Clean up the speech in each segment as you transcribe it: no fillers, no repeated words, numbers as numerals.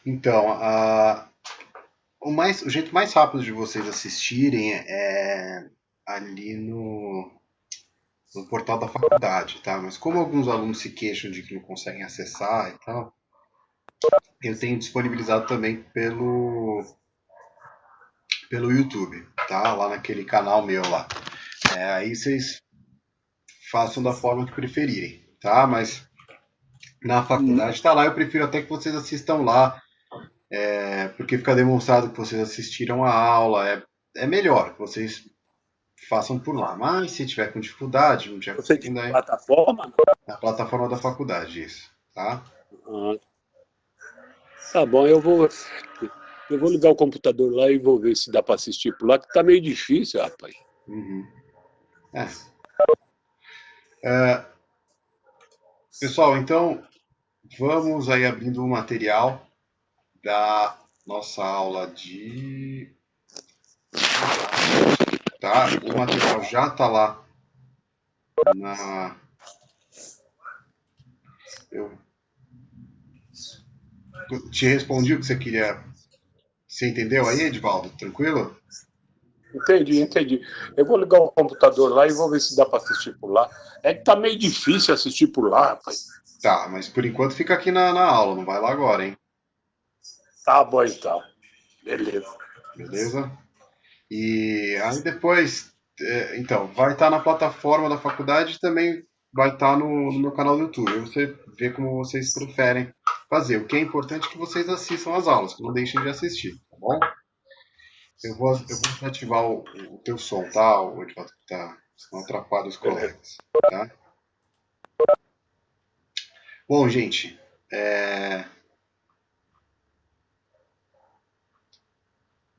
Então, o jeito mais rápido de vocês assistirem é ali no portal da faculdade, tá? Mas como alguns alunos se queixam de que não conseguem acessar e tal, eu tenho disponibilizado também pelo YouTube, tá? Lá naquele canal meu lá. Aí vocês façam da forma que preferirem, tá? Mas na Hum, faculdade tá lá, eu prefiro até que vocês assistam lá, porque fica demonstrado que vocês assistiram a aula, é melhor que vocês façam por lá. Mas se tiver com dificuldade, não tiver Você diz conseguindo aí, plataforma? na plataforma da faculdade, isso, tá? Ah, tá bom, eu vou ligar o computador lá e vou ver se dá para assistir por lá, que tá meio difícil, rapaz. Uhum. É. É, pessoal, então vamos aí abrindo o material da nossa aula de. Tá? O material já está lá na. Eu te respondi o que você queria. Você entendeu aí, Edvaldo? Tranquilo? Entendi, entendi. Eu vou ligar o computador lá e vou ver se dá para assistir por lá. É que tá meio difícil assistir por lá, rapaz. Tá, mas por enquanto fica aqui na aula, não vai lá agora, hein? Tá bom então. Beleza. Beleza? E aí depois, então, vai estar na plataforma da faculdade e também vai estar no meu canal do YouTube. Aí você vê como vocês preferem fazer. O que é importante é que vocês assistam as aulas, que não deixem de assistir, tá bom? Eu vou ativar o teu som, tá? O Edvaldo, tá? Senão atrapalha os Beleza. colegas, tá? Bom, gente, é,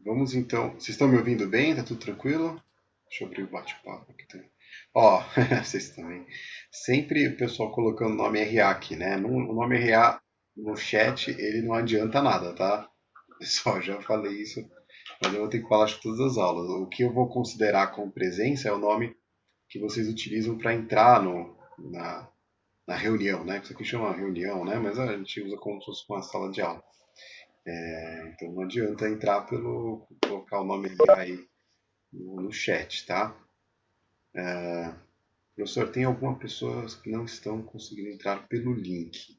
vamos então. Vocês estão me ouvindo bem? Tá tudo tranquilo? Deixa eu abrir o bate-papo aqui também. Ó, vocês também. Sempre o pessoal colocando o nome RA aqui, né? O nome RA no chat, ele não adianta nada, tá? Pessoal, já falei isso, mas eu vou ter que falar de todas as aulas. O que eu vou considerar como presença é o nome que vocês utilizam para entrar na reunião, né? Isso aqui chama reunião, né? Mas a gente usa como se fosse uma sala de aula. Então não adianta entrar pelo colocar o nome aí no chat, tá? Professor, tem algumas pessoas que não estão conseguindo entrar pelo link.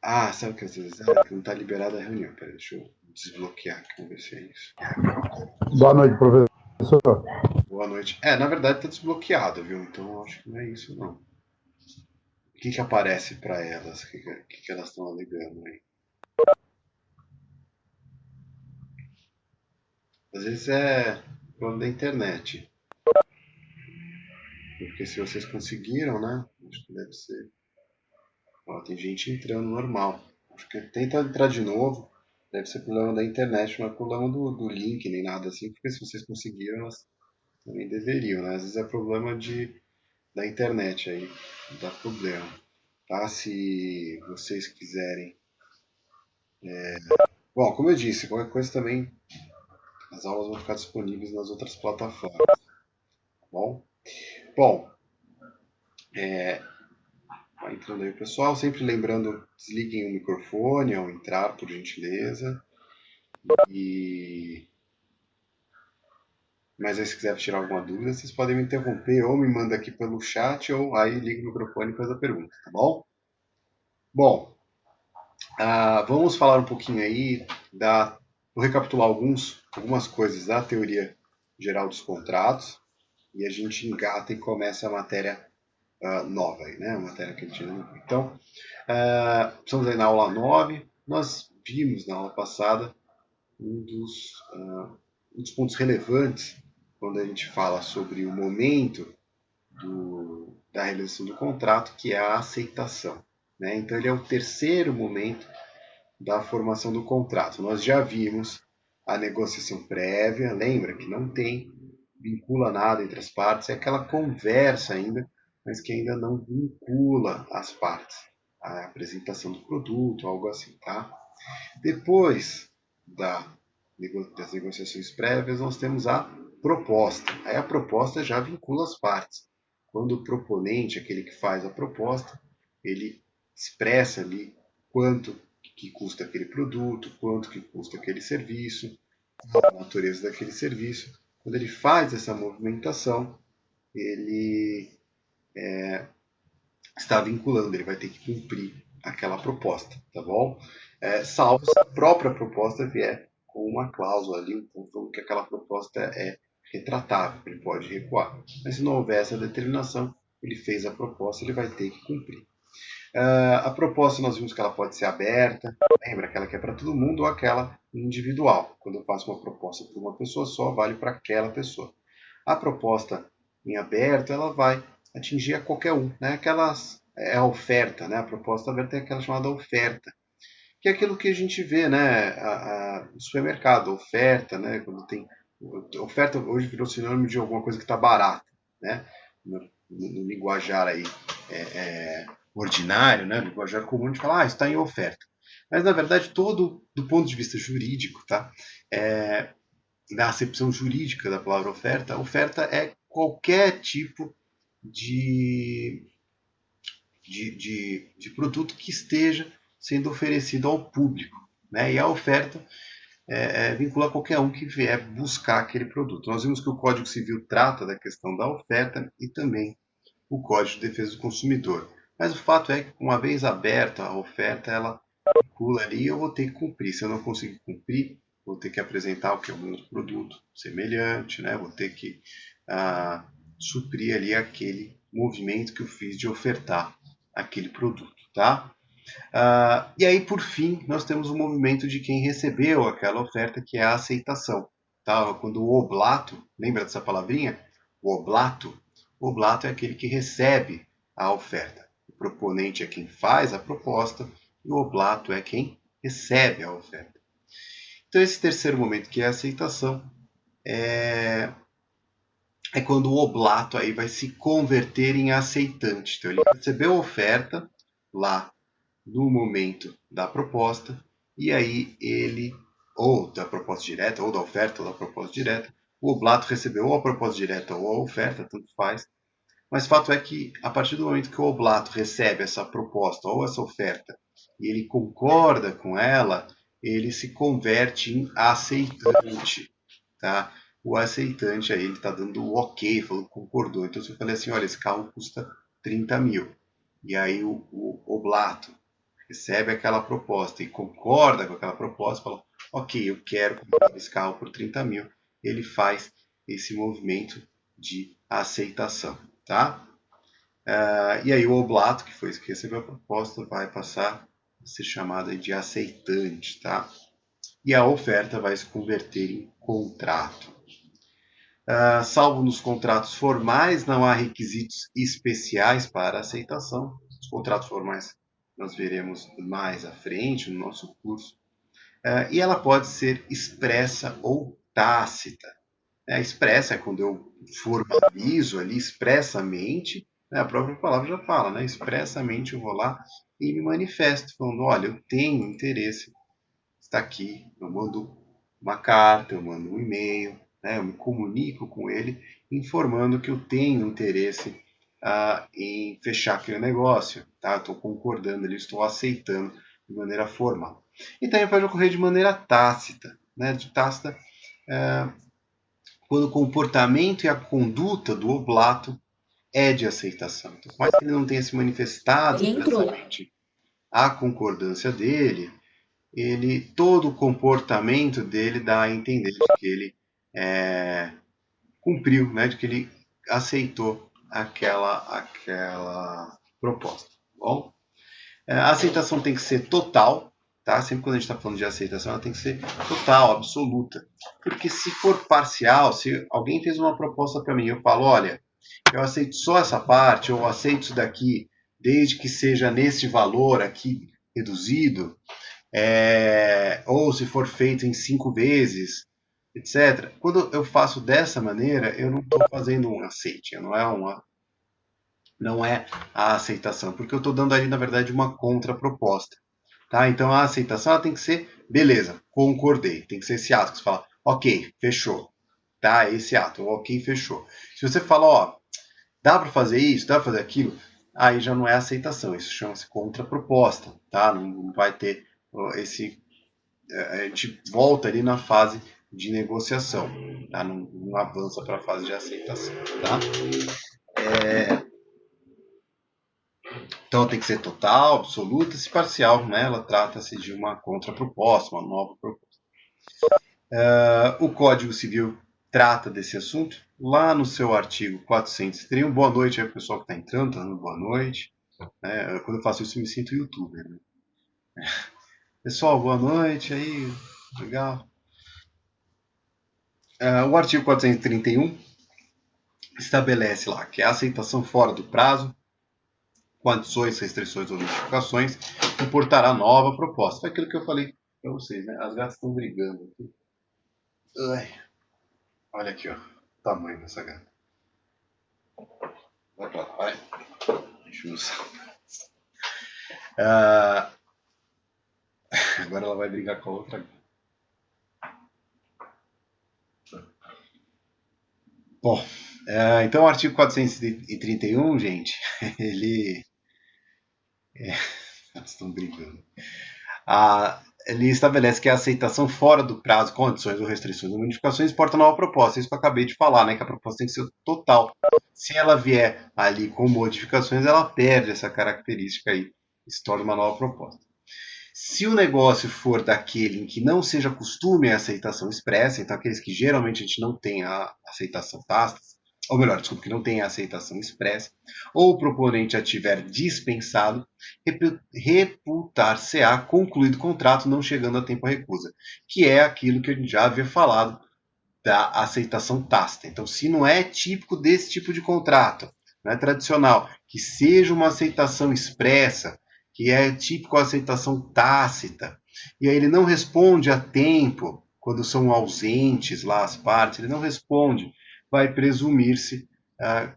Ah, sabe o que às vezes é? Que não está liberada a reunião. Peraí, deixa eu desbloquear aqui, vamos ver se é isso. Boa noite, professor. Boa noite. Na verdade está desbloqueado, viu? Então eu acho que não é isso, não. O que aparece para elas? O que elas estão alegando aí? Às vezes é problema da internet. Porque se vocês conseguiram, né? Acho que deve ser. Ó, tem gente entrando normal. Acho que tenta entrar de novo. Deve ser problema da internet, não é problema do link nem nada assim, porque se vocês conseguiram, elas também deveriam, né? Às vezes é problema da internet aí, dá problema. Tá? Se vocês quiserem. Bom, como eu disse, qualquer coisa também, as aulas vão ficar disponíveis nas outras plataformas, tá bom? Bom, vai entrando aí o pessoal, sempre lembrando, desliguem o microfone ao entrar, por gentileza. E mas aí se quiser tirar alguma dúvida, vocês podem me interromper ou me manda aqui pelo chat ou aí liga o microfone e faz a pergunta, tá bom? Bom, vamos falar um pouquinho aí vou recapitular algumas coisas da teoria geral dos contratos e a gente engata e começa a matéria nova aí, né? A matéria que a gente não viu. Então, estamos aí na aula 9. Nós vimos na aula passada um dos pontos relevantes quando a gente fala sobre o momento da realização do contrato, que é a aceitação. Né? Então, ele é o terceiro momento da formação do contrato. Nós já vimos a negociação prévia, lembra que não tem, vincula nada entre as partes, é aquela conversa ainda, mas que ainda não vincula as partes. A apresentação do produto, algo assim, tá? Depois das negociações prévias, nós temos a proposta. Aí a proposta já vincula as partes. Quando o proponente, aquele que faz a proposta, ele expressa ali quanto que custa aquele produto, quanto que custa aquele serviço, qual a natureza daquele serviço. Quando ele faz essa movimentação, ele está vinculando, ele vai ter que cumprir aquela proposta, tá bom? Salvo se a própria proposta vier com uma cláusula ali, então falando que aquela proposta é retratável, ele pode recuar. Mas se não houver essa determinação, ele fez a proposta, ele vai ter que cumprir. A proposta nós vimos que ela pode ser aberta, lembra? Aquela que é para todo mundo ou aquela individual. Quando eu faço uma proposta para uma pessoa só, vale para aquela pessoa. A proposta em aberto, ela vai atingir a qualquer um, né? É a oferta, né? A proposta aberta é aquela chamada oferta, que é aquilo que a gente vê, né? No supermercado, oferta, né? Quando tem oferta hoje virou sinônimo de alguma coisa que está barata, né? No linguajar aí ordinário, né? No linguajar comum, a gente fala, está em oferta. Mas na verdade, todo do ponto de vista jurídico, tá? Na acepção jurídica da palavra oferta, oferta é qualquer tipo de produto que esteja sendo oferecido ao público, né? E a oferta vincula qualquer um que vier buscar aquele produto. Nós vimos que o Código Civil trata da questão da oferta e também o Código de Defesa do Consumidor. Mas o fato é que, uma vez aberta a oferta, ela vincula ali e eu vou ter que cumprir. Se eu não conseguir cumprir, vou ter que apresentar o que é um outro produto semelhante, né? Vou ter que suprir ali aquele movimento que eu fiz de ofertar aquele produto, tá? E aí, por fim, nós temos o movimento de quem recebeu aquela oferta, que é a aceitação. Tá? Quando o oblato, lembra dessa palavrinha? O oblato é aquele que recebe a oferta. O proponente é quem faz a proposta e o oblato é quem recebe a oferta. Então, esse terceiro momento, que é a aceitação, é quando o oblato aí vai se converter em aceitante. Então, ele recebeu a oferta lá no momento da proposta, e aí ele, ou da proposta direta, ou da oferta, ou da proposta direta, o oblato recebeu ou a proposta direta ou a oferta, tanto faz, mas fato é que a partir do momento que o oblato recebe essa proposta ou essa oferta, e ele concorda com ela, ele se converte em aceitante, tá? O aceitante aí, ele está dando o ok, falou que concordou. Então, se eu falei assim, olha, esse carro custa 30 mil, e aí o oblato recebe aquela proposta e concorda com aquela proposta, fala, ok, eu quero comprar esse carro por 30 mil, ele faz esse movimento de aceitação, tá? E aí o oblato, que foi esse que recebeu a proposta, vai passar a ser chamado de aceitante, tá? E a oferta vai se converter em contrato. Salvo nos contratos formais, não há requisitos especiais para aceitação. Os contratos formais nós veremos mais à frente no nosso curso. E ela pode ser expressa ou tácita. Expressa é quando eu formalizo ali expressamente, a própria palavra já fala, né? Expressamente eu vou lá e me manifesto, falando, olha, eu tenho interesse, está aqui, eu mando uma carta, eu mando um e-mail, né? Eu me comunico com ele, informando que eu tenho interesse em fechar aquele negócio, tá? Estou concordando ali, estou aceitando de maneira formal. E também pode ocorrer de maneira tácita, né? De tácita, quando o comportamento e a conduta do oblato é de aceitação. Então, por mais que ele não tenha se manifestado expressamente a concordância dele, todo o comportamento dele dá a entender de que ele cumpriu, né, de que ele aceitou aquela proposta. Bom, a aceitação tem que ser total, tá? Sempre quando a gente está falando de aceitação, ela tem que ser total, absoluta. Porque se for parcial, se alguém fez uma proposta para mim, eu falo, olha, eu aceito só essa parte, ou aceito isso daqui, desde que seja nesse valor aqui reduzido, ou se for feito em 5 vezes, etc. Quando eu faço dessa maneira, eu não estou fazendo um aceite, não é a aceitação, porque eu estou dando ali, na verdade, uma contraproposta. Tá? Então, a aceitação ela tem que ser, beleza, concordei. Tem que ser esse ato que você fala, ok, fechou. Tá? Esse ato, ok, fechou. Se você fala, ó, dá para fazer isso, dá para fazer aquilo, aí já não é aceitação, isso chama-se contraproposta. Tá? Não vai ter a gente volta ali na fase de negociação, tá? Não avança para a fase de aceitação, tá? Então tem que ser total, absoluta, se parcial, né? Ela trata-se de uma contraproposta, uma nova proposta. O Código Civil trata desse assunto lá no seu artigo 431. Boa noite aí, pessoal que está entrando, tá dando boa noite. Quando eu faço isso, eu me sinto youtuber, né? Pessoal, boa noite aí, legal. O artigo 431 estabelece lá que a aceitação fora do prazo, com adições, restrições ou notificações, importará nova proposta. Foi aquilo que eu falei para vocês, né? As gatas estão brigando aqui. Ai, olha aqui, ó, o tamanho dessa gata. Vai pra lá, vai. Deixa eu usar. Agora ela vai brigar com a outra gata. Bom, então o artigo 431, gente, ele... Elas estão brigando. Ele estabelece que a aceitação fora do prazo, com adições ou restrições ou modificações, importa nova proposta. Isso que eu acabei de falar, né? Que a proposta tem que ser total. Se ela vier ali com modificações, ela perde essa característica aí e se torna uma nova proposta. Se o negócio for daquele em que não seja costume a aceitação expressa, então aqueles que geralmente a gente não tem a aceitação tácita, ou melhor, desculpa, que não tem a aceitação expressa, ou o proponente a tiver dispensado, reputar-se-á concluído o contrato não chegando a tempo à recusa, que é aquilo que a gente já havia falado da aceitação tácita. Então, se não é típico desse tipo de contrato, não é tradicional, que seja uma aceitação expressa, que é típico a aceitação tácita, e aí ele não responde a tempo, quando são ausentes lá as partes, ele não responde, vai presumir-se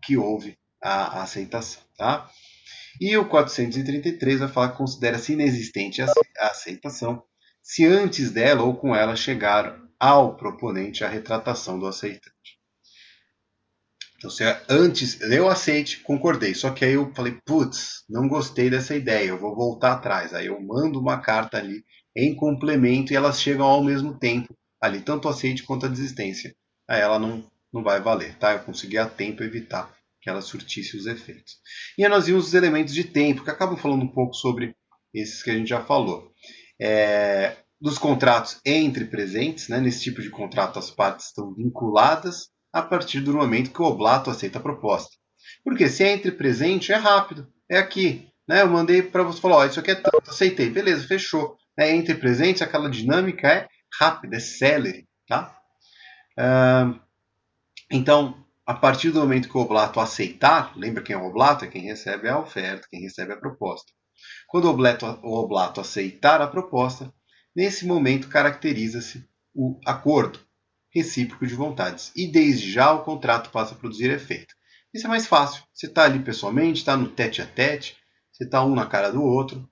que houve a aceitação. Tá? E o 433 vai falar que considera-se inexistente a aceitação se antes dela ou com ela chegar ao proponente a retratação do aceitante. Então, se antes eu aceite, concordei, só que aí eu falei, putz, não gostei dessa ideia, eu vou voltar atrás. Aí eu mando uma carta ali em complemento e elas chegam ao mesmo tempo ali, tanto o aceite quanto a desistência. Aí ela não vai valer, tá? Eu consegui a tempo evitar que ela surtisse os efeitos. E aí nós vimos os elementos de tempo, que acabam falando um pouco sobre esses que a gente já falou. Dos contratos entre presentes, né? Nesse tipo de contrato as partes estão vinculadas a partir do momento que o oblato aceita a proposta. Porque se é entre presente, é rápido, é aqui. Né? Eu mandei para você falar, isso aqui é tanto, aceitei, beleza, fechou. Entre presentes, aquela dinâmica é rápida, é célere. Tá? Então, a partir do momento que o oblato aceitar, lembra quem é o oblato? É quem recebe a oferta, quem recebe a proposta. Quando o oblato aceitar a proposta, nesse momento caracteriza-se o acordo recíproco de vontades. E desde já o contrato passa a produzir efeito. Isso é mais fácil. Você está ali pessoalmente, está no tete a tete, você está um na cara do outro.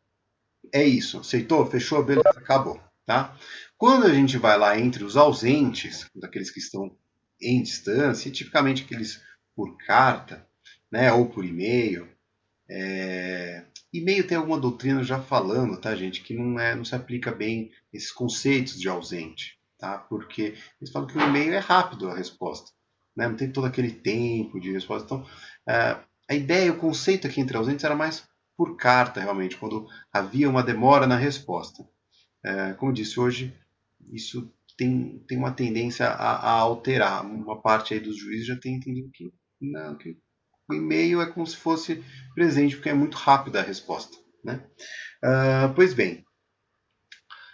É isso. Aceitou? Fechou? Beleza, acabou. Tá? Quando a gente vai lá entre os ausentes, daqueles que estão em distância, tipicamente aqueles por carta, né, ou por e-mail, e-mail tem alguma doutrina já falando, tá, gente, que não se aplica bem esses conceitos de ausente, tá? Porque eles falam que o e-mail é rápido a resposta, né? Não tem todo aquele tempo de resposta. Então, a ideia, o conceito aqui entre ausentes era mais por carta, realmente, quando havia uma demora na resposta. Como eu disse, hoje isso tem uma tendência a alterar. Uma parte aí dos juízes já tem entendido que não, que o e-mail é como se fosse presente, porque é muito rápida a resposta. Né? Pois bem,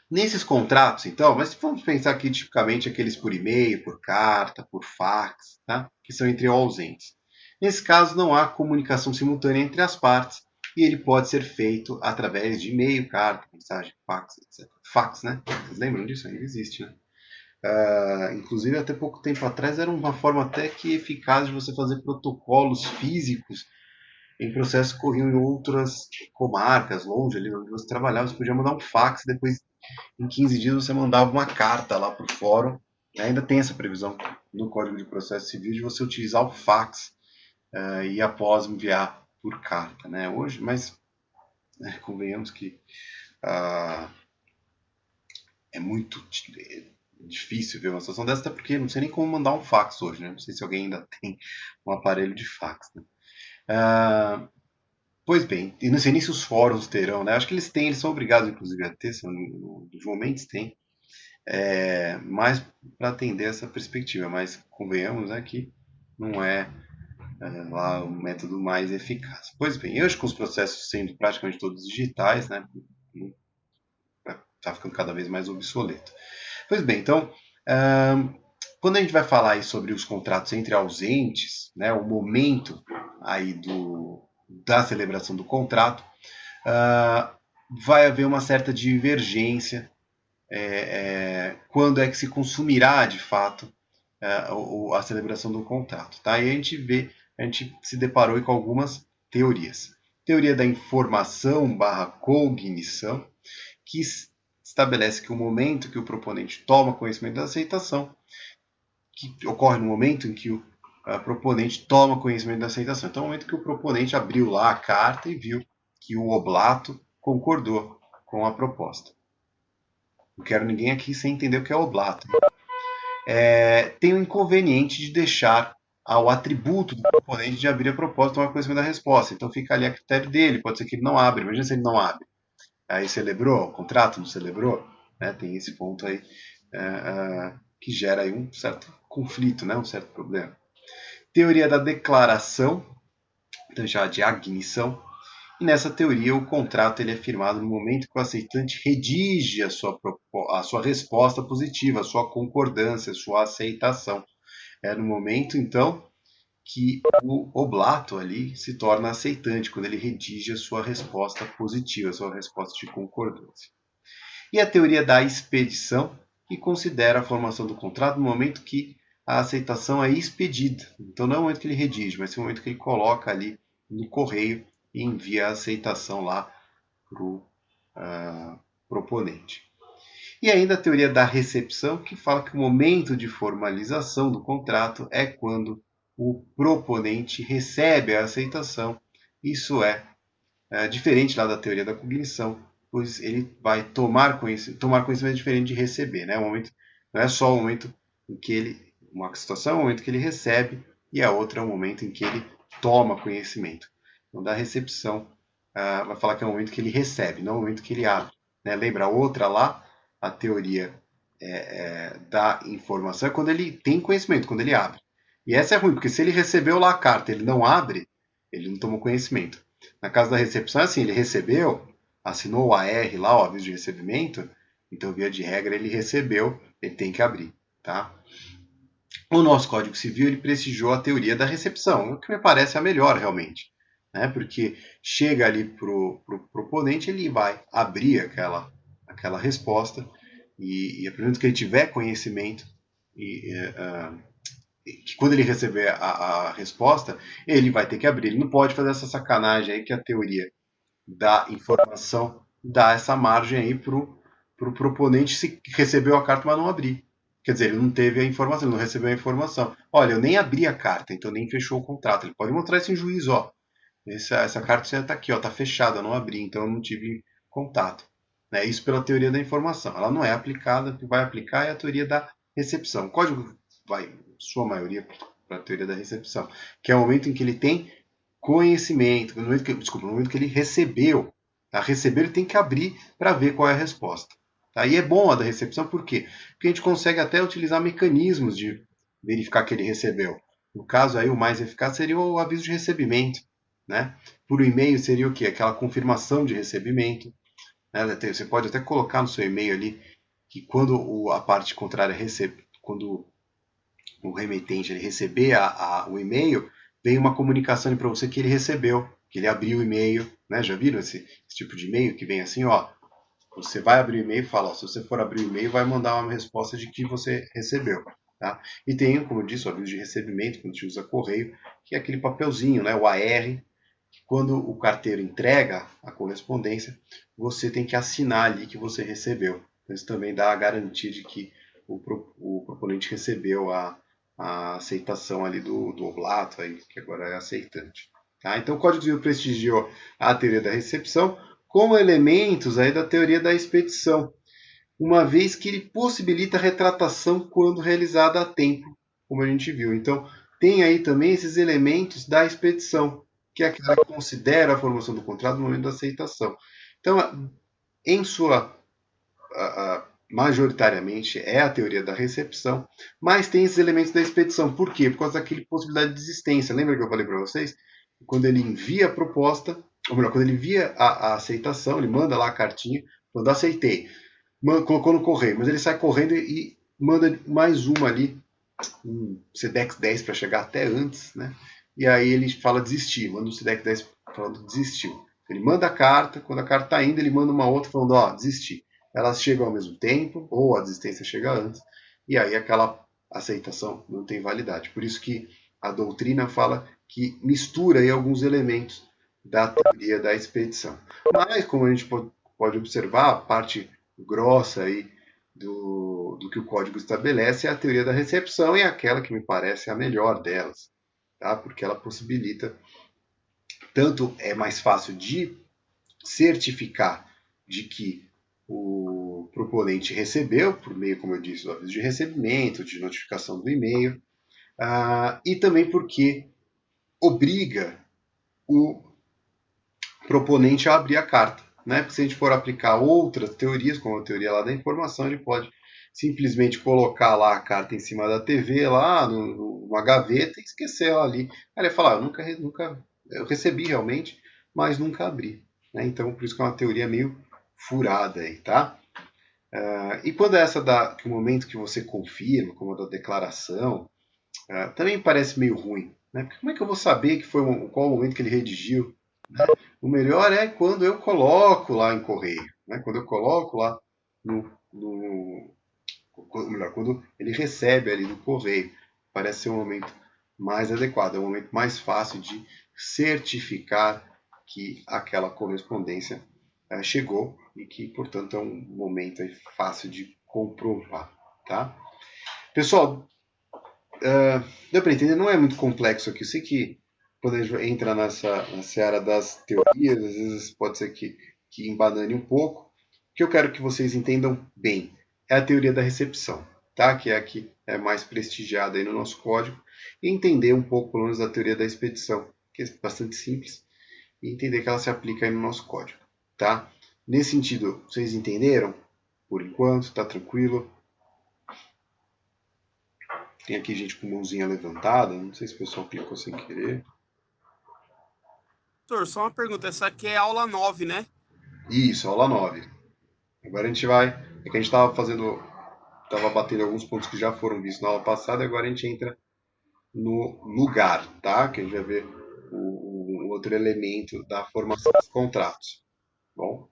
nesses contratos, então, mas vamos pensar aqui tipicamente aqueles por e-mail, por carta, por fax, tá? Que são entre ausentes. Nesse caso, não há comunicação simultânea entre as partes e ele pode ser feito através de e-mail, carta, mensagem, fax, etc. Fax, né? Vocês lembram disso? Ainda existe, né? Inclusive, até pouco tempo atrás, era uma forma até que eficaz de você fazer protocolos físicos em processos que corriam em outras comarcas, longe ali onde você trabalhava. Você podia mandar um fax, depois, em 15 dias, você mandava uma carta lá para o fórum. Ainda tem essa previsão no Código de Processo Civil de você utilizar o fax e após enviar por carta. Né? Hoje, mas convenhamos que muito difícil ver uma situação dessa, até porque não sei nem como mandar um fax hoje, né? Não sei se alguém ainda tem um aparelho de fax, né? Pois bem, e não sei nem se os fóruns terão, né? Acho que eles têm, eles são obrigados, inclusive, a ter, nos momentos tem, mais para atender essa perspectiva, mas convenhamos, né, que não é lá o método mais eficaz. Pois bem, hoje com os processos sendo praticamente todos digitais, né, está ficando cada vez mais obsoleto. Pois bem, então, quando a gente vai falar aí sobre os contratos entre ausentes, né, o momento aí da celebração do contrato, vai haver uma certa divergência quando é que se consumirá de fato a celebração do contrato. Tá? E a gente se deparou com algumas teorias. Teoria da informação / cognição, que estabelece que o momento que o proponente toma conhecimento da aceitação, que ocorre no momento em que o proponente toma conhecimento da aceitação. Então, é o momento que o proponente abriu lá a carta e viu que o oblato concordou com a proposta. Não quero ninguém aqui sem entender o que é oblato. Tem o inconveniente de deixar ao atributo do proponente de abrir a proposta tomar conhecimento da resposta. Então fica ali a critério dele, pode ser que ele não abra. Imagina se ele não abre. Aí celebrou o contrato, não celebrou? Né? Tem esse ponto aí que gera aí um certo conflito, né? Um certo problema. Teoria da declaração, então já de admissão. E nessa teoria, o contrato ele é firmado no momento que o aceitante redige a sua resposta positiva, a sua concordância, a sua aceitação. É no momento, então, que o oblato ali se torna aceitante, quando ele redige a sua resposta positiva, a sua resposta de concordância. E a teoria da expedição, que considera a formação do contrato no momento que a aceitação é expedida. Então não é o momento que ele redige, mas é o momento que ele coloca ali no correio e envia a aceitação lá para o proponente. E ainda a teoria da recepção, que fala que o momento de formalização do contrato é quando o proponente recebe a aceitação. Isso é diferente lá da teoria da cognição, pois ele vai tomar conhecimento é diferente de receber. Né? Não é só o momento em que uma situação é o momento que ele recebe e a outra é o momento em que ele toma conhecimento. Então, da recepção, vai falar que é o momento que ele recebe, não o momento que ele abre. Né? Lembra a outra lá? A teoria da informação é quando ele tem conhecimento, quando ele abre. E essa é ruim, porque se ele recebeu lá a carta, ele não abre, ele não tomou conhecimento. Na casa da recepção é assim, ele recebeu, assinou o AR lá, o aviso de recebimento, então via de regra ele recebeu, ele tem que abrir. Tá? O nosso Código Civil ele prestigiou a teoria da recepção, o que me parece a melhor realmente. Né? Porque chega ali para o proponente, ele vai abrir aquela resposta e a partir do que ele tiver conhecimento que quando ele receber a resposta, ele vai ter que abrir. Ele não pode fazer essa sacanagem aí que a teoria da informação dá essa margem aí para o proponente se recebeu a carta, mas não abrir. Quer dizer, ele não teve a informação, ele não recebeu a informação. Olha, eu nem abri a carta, então nem fechou o contrato. Ele pode mostrar isso em juízo, ó. Essa carta já está aqui, ó, está fechada, eu não abri, então eu não tive contato. Isso pela teoria da informação. Ela não é aplicada, o que vai aplicar é a teoria da recepção. O código vai, sua maioria, para a teoria da recepção, que é o momento em que ele tem conhecimento, no momento que ele recebeu. Tá? Receber, ele tem que abrir para ver qual é a resposta. Tá? E é bom a da recepção, por quê? Porque a gente consegue até utilizar mecanismos de verificar que ele recebeu. No caso, aí, o mais eficaz seria o aviso de recebimento. Né? Por e-mail seria o quê? Aquela confirmação de recebimento. Né? Você pode até colocar no seu e-mail ali que quando a parte contrária quando o remetente ele receber o e-mail, vem uma comunicação para você que ele recebeu, que ele abriu o e-mail. Né? Já viram esse tipo de e-mail que vem assim, ó, você vai abrir o e-mail e fala, ó, se você for abrir o e-mail, vai mandar uma resposta de que você recebeu. Tá? E tem, como eu disse, o aviso de recebimento, quando a gente usa correio, que é aquele papelzinho, né, o AR, quando o carteiro entrega a correspondência, você tem que assinar ali que você recebeu. Isso também dá a garantia de que o proponente recebeu a aceitação ali do oblato, aí, que agora é aceitante. Tá? Então o Código Civil prestigiou a teoria da recepção como elementos aí da teoria da expedição. uma vez que ele possibilita a retratação quando realizada a tempo, como a gente viu. Então, tem aí também esses elementos da expedição, que é aquela que considera a formação do contrato no momento da aceitação. Então, em sua majoritariamente é a teoria da recepção, mas tem esses elementos da expedição. Por quê? Por causa daquela possibilidade de desistência. Lembra que eu falei para vocês? Quando ele envia a proposta, ou melhor, quando ele envia a aceitação, ele manda lá a cartinha, quando aceitei, colocou no correio, mas ele sai correndo e manda mais uma ali, um SEDEX 10 para chegar até antes, né? E aí ele fala desistir, manda um SEDEX 10 falando desistiu. Ele manda a carta, quando a carta está indo, ele manda uma outra falando, ó, desisti. Elas chegam ao mesmo tempo, ou a desistência chega antes, e aí aquela aceitação não tem validade. Por isso que a doutrina fala que mistura aí alguns elementos da teoria da expedição. Mas, como a gente pode observar, a parte grossa aí do que o código estabelece é a teoria da recepção e é aquela que me parece a melhor delas, tá? Porque ela possibilita, tanto é mais fácil de certificar de que o proponente recebeu, por meio, como eu disse, do aviso de recebimento, de notificação do e-mail, e também porque obriga o proponente a abrir a carta. Né? Porque se a gente for aplicar outras teorias, como a teoria lá da informação, ele pode simplesmente colocar lá a carta em cima da TV, lá numa gaveta, e esquecer ela ali. Aí ele fala, eu recebi realmente, mas nunca abri. Né? Então, por isso que é uma teoria meio furada aí, tá? E quando é essa que o momento que você confirma, como a da declaração, também parece meio ruim. Né? Porque como é que eu vou saber que foi qual o momento que ele redigiu? Né? O melhor é quando eu coloco lá em correio. Né? Quando eu coloco lá melhor, quando ele recebe ali no correio. Parece ser um momento mais adequado, é um momento mais fácil de certificar que aquela correspondência chegou e que, portanto, é um momento aí fácil de comprovar. Tá? Pessoal, deu para entender? Não é muito complexo aqui. Eu sei que quando a gente entra na seara das teorias, às vezes pode ser que embanane um pouco. O que eu quero que vocês entendam bem é a teoria da recepção, tá? Que é a que é mais prestigiada aí no nosso código, e entender um pouco, pelo menos, da teoria da expedição, que é bastante simples, e entender que ela se aplica aí no nosso código, tá? Nesse sentido, vocês entenderam? Por enquanto, está tranquilo? Tem aqui gente com mãozinha levantada, não sei se o pessoal clicou sem querer. Doutor, só uma pergunta, essa aqui é aula 9, né? Isso, aula 9. Agora a gente vai. É que a gente estava batendo alguns pontos que já foram vistos na aula passada, e agora a gente entra no lugar, tá? Que a gente vai ver o outro elemento da formação dos contratos. Bom?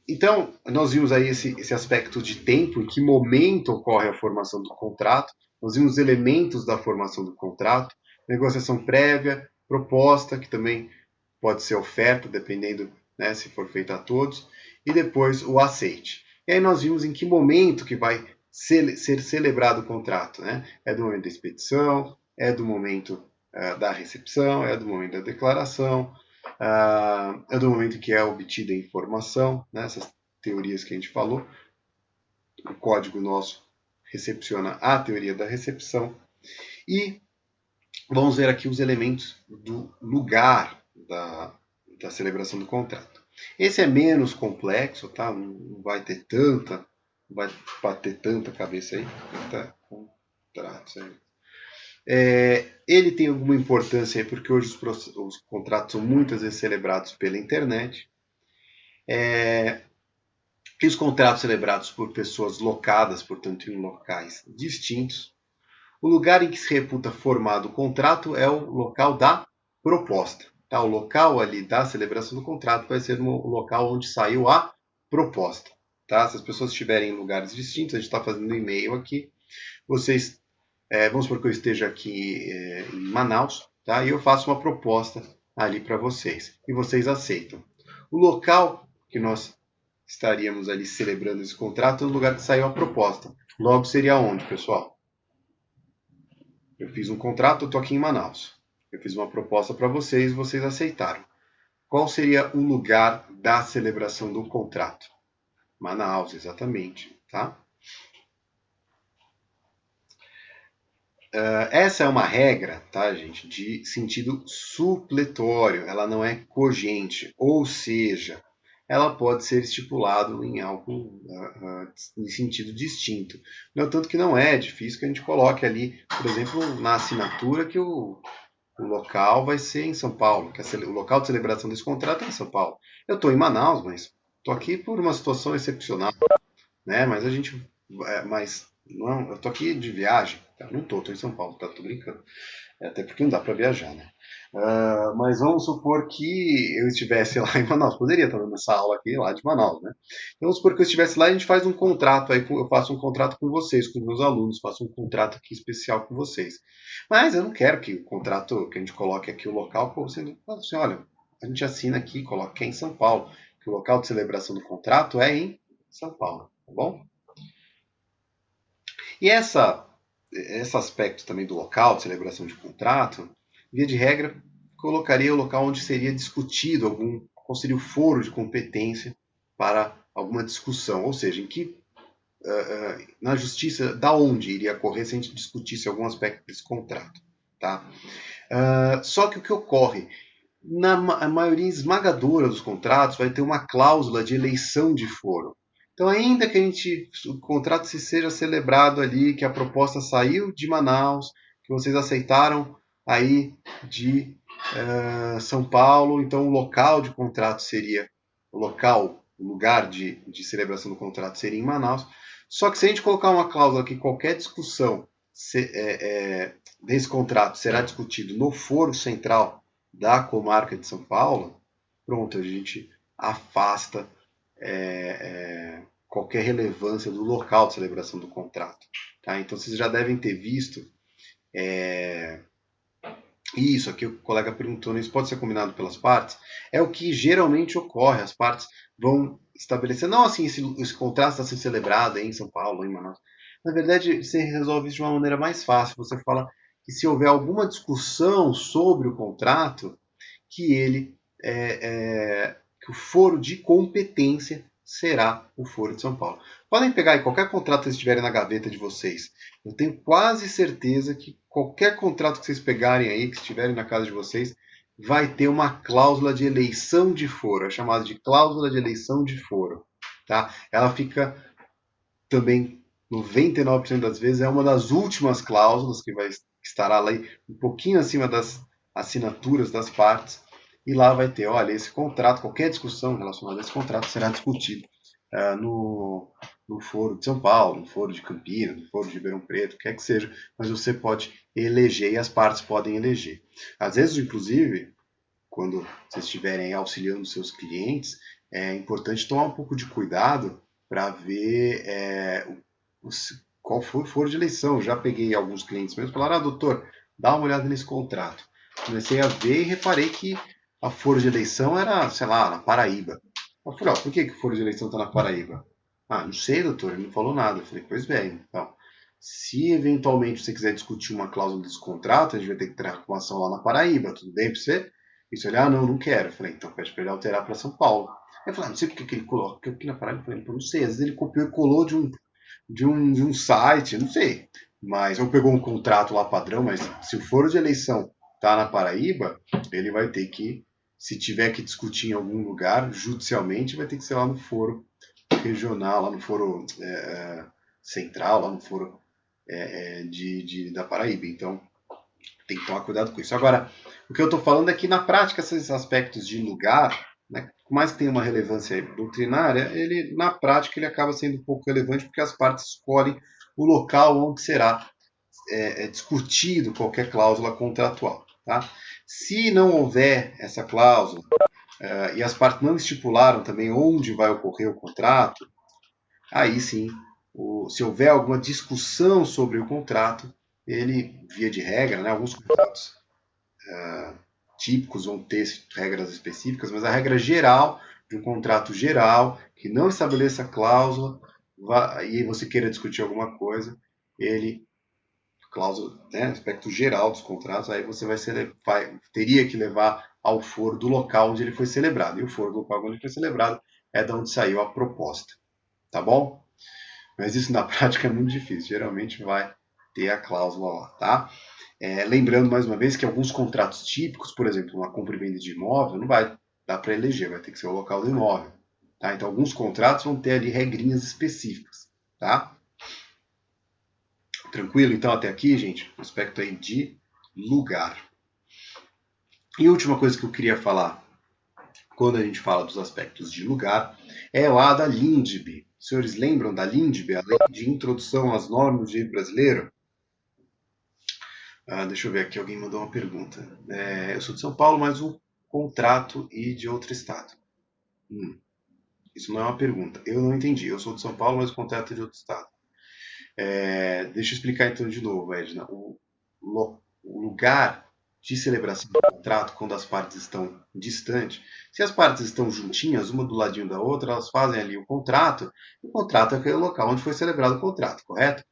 Então, nós vimos aí esse aspecto de tempo, em que momento ocorre a formação do contrato, nós vimos os elementos da formação do contrato, negociação prévia, proposta, que também pode ser oferta, dependendo, né, se for feita a todos, e depois o aceite. E aí nós vimos em que momento que vai ser celebrado o contrato. Né? É do momento da expedição, é do momento da recepção, é do momento da declaração, é do momento que é obtida a informação, né? Essas teorias que a gente falou. O código nosso recepciona a teoria da recepção. E vamos ver aqui os elementos do lugar da celebração do contrato. Esse é menos complexo, tá? Não vai ter tanta, não vai bater tanta cabeça aí. Tá? Contratos aí. Ele tem alguma importância aí porque hoje os contratos são muitas vezes celebrados pela internet. E os contratos celebrados por pessoas locadas, portanto, em locais distintos. O lugar em que se reputa formado o contrato é o local da proposta. Tá? O local ali da celebração do contrato vai ser o local onde saiu a proposta. Tá? Se as pessoas estiverem em lugares distintos, a gente está fazendo um e-mail aqui, vocês, vamos supor que eu esteja aqui em Manaus, tá? E eu faço uma proposta ali para vocês, e vocês aceitam. O local que nós estaríamos ali celebrando esse contrato é o lugar que saiu a proposta. Logo seria onde, pessoal? Eu fiz um contrato, eu estou aqui em Manaus. Eu fiz uma proposta para vocês, vocês aceitaram. Qual seria o lugar da celebração do contrato? Manaus, exatamente, tá? Essa é uma regra, tá, gente, de sentido supletório, ela não é cogente, ou seja, ela pode ser estipulado em algo em sentido distinto. No tanto que não é difícil que a gente coloque ali, por exemplo, na assinatura que o local vai ser em São Paulo, que o local de celebração desse contrato é em São Paulo. Eu estou em Manaus, mas estou aqui por uma situação excepcional, né? Mas a gente, mas não, eu estou aqui de viagem, tá? Não estou em São Paulo, tá? Tô brincando. Até porque não dá para viajar, né? Mas vamos supor que eu estivesse lá em Manaus. Poderia estar dando essa aula aqui lá de Manaus, né? Então, vamos supor que eu estivesse lá e a gente faz um contrato. Aí eu faço um contrato com vocês, com meus alunos, faço um contrato aqui especial com vocês. Mas eu não quero que o contrato, que a gente coloque aqui o local, você fala assim, olha, a gente assina aqui, coloca que é em São Paulo, que o local de celebração do contrato é em São Paulo, tá bom? E esse aspecto também do local de celebração de contrato, via de regra, colocaria o local onde seria discutido qual seria o foro de competência para alguma discussão, ou seja, em que na justiça, da onde iria ocorrer se a gente discutisse algum aspecto desse contrato, tá? Só que o que ocorre na maioria esmagadora dos contratos vai ter uma cláusula de eleição de foro. Então, ainda que o contrato seja celebrado ali, que a proposta saiu de Manaus, que vocês aceitaram aí de São Paulo, então o local de contrato seria o lugar de celebração do contrato seria em Manaus. Só que se a gente colocar uma cláusula que qualquer discussão desse contrato será discutido no foro central da comarca de São Paulo, pronto, a gente afasta qualquer relevância do local de celebração do contrato. Tá? Então vocês já devem ter visto isso aqui o colega perguntou, isso pode ser combinado pelas partes? É o que geralmente ocorre, as partes vão estabelecer, não assim, esse contrato está sendo celebrado em São Paulo, em Manaus. Na verdade, você resolve isso de uma maneira mais fácil, você fala que se houver alguma discussão sobre o contrato, que que o foro de competência será o foro de São Paulo. Podem pegar aí qualquer contrato que vocês tiverem na gaveta de vocês. Eu tenho quase certeza que qualquer contrato que vocês pegarem aí, que estiverem na casa de vocês, vai ter uma cláusula de eleição de foro, é chamada de cláusula de eleição de foro. Tá? Ela fica também 99% das vezes é uma das últimas cláusulas que estará lá um pouquinho acima das assinaturas das partes, e lá vai ter, olha, esse contrato, qualquer discussão relacionada a esse contrato será discutido no foro de São Paulo, no foro de Campinas, no foro de Ribeirão Preto, quer que seja, mas você pode eleger e as partes podem eleger. Às vezes, inclusive, quando vocês estiverem auxiliando seus clientes, é importante tomar um pouco de cuidado para ver qual foi o foro de eleição. Eu já peguei alguns clientes meus e falaram, doutor, dá uma olhada nesse contrato. Comecei a ver e reparei que a foro de eleição era, sei lá, na Paraíba. Eu falei, por que o foro de eleição está na Paraíba? Ah, não sei, doutor, ele não falou nada. Eu falei, pois bem, então, se eventualmente você quiser discutir uma cláusula desse contrato, a gente vai ter que entrar com ação lá na Paraíba, tudo bem para você? E se olhar, não quero. Eu falei, então pede para ele alterar para São Paulo. Eu falei, não sei porque que ele coloca aqui na Paraíba. Eu falei, não sei, às vezes ele copiou e colou de um site, não sei. Mas, ou pegou um contrato lá padrão, mas se o foro de eleição tá na Paraíba, ele vai ter que, se tiver que discutir em algum lugar, judicialmente, vai ter que ser lá no foro regional, lá no foro central, lá no foro da Paraíba. Então, tem que tomar cuidado com isso. Agora, o que eu estou falando é que, na prática, esses aspectos de lugar, né, por mais que tenha uma relevância doutrinária, na prática, ele acaba sendo um pouco relevante porque as partes escolhem o local onde será discutido qualquer cláusula contratual. Tá? Se não houver essa cláusula e as partes não estipularam também onde vai ocorrer o contrato, aí sim, se houver alguma discussão sobre o contrato, ele, via de regra, né, alguns contratos típicos vão ter regras específicas, mas a regra geral de um contrato geral que não estabeleça cláusula e você queira discutir alguma coisa, cláusula, né, aspecto geral dos contratos, aí você teria que levar ao foro do local onde ele foi celebrado. E o foro do local onde ele foi celebrado é de onde saiu a proposta. tá bom? Mas isso na prática é muito difícil, geralmente vai ter a cláusula lá, tá? Lembrando mais uma vez que alguns contratos típicos, por exemplo, uma compra e venda de imóvel, não vai dar para eleger, vai ter que ser o local do imóvel, tá? Então alguns contratos vão ter ali regrinhas específicas, tá? Tranquilo então até aqui, gente? Um aspecto aí de lugar. E a última coisa que eu queria falar, quando a gente fala dos aspectos de lugar, é lá da LINDB. Os senhores lembram da LINDB, a Lei de Introdução às Normas do Direito Brasileiro? Deixa eu ver aqui, alguém mandou uma pergunta. Eu sou de São Paulo, mas o contrato e de outro estado. Isso não é uma pergunta. Eu não entendi. Eu sou de São Paulo, mas o contrato é de outro estado. Deixa eu explicar então de novo, Edna. O lugar de celebração do contrato, quando as partes estão distantes, se as partes estão juntinhas, uma do ladinho da outra, elas fazem ali o contrato é aquele local onde foi celebrado o contrato, correto?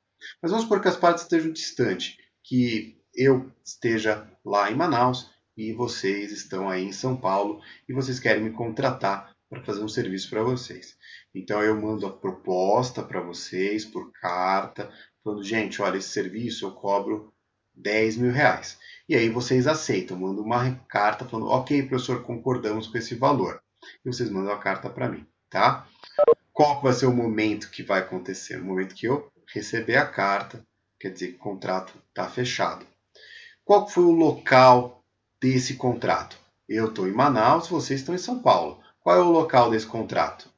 Mas vamos supor que as partes estejam distantes, que eu esteja lá em Manaus e vocês estão aí em São Paulo e vocês querem me contratar para fazer um serviço para vocês. Então eu mando a proposta para vocês por carta, falando, gente, olha, esse serviço eu cobro 10 mil reais. E aí vocês aceitam, mandam uma carta falando, ok, professor, concordamos com esse valor. E vocês mandam a carta para mim, tá? Qual vai ser o momento que vai acontecer? O momento que eu receber a carta, quer dizer que o contrato está fechado. Qual foi o local desse contrato? Eu estou em Manaus, vocês estão em São Paulo. Qual é o local desse contrato?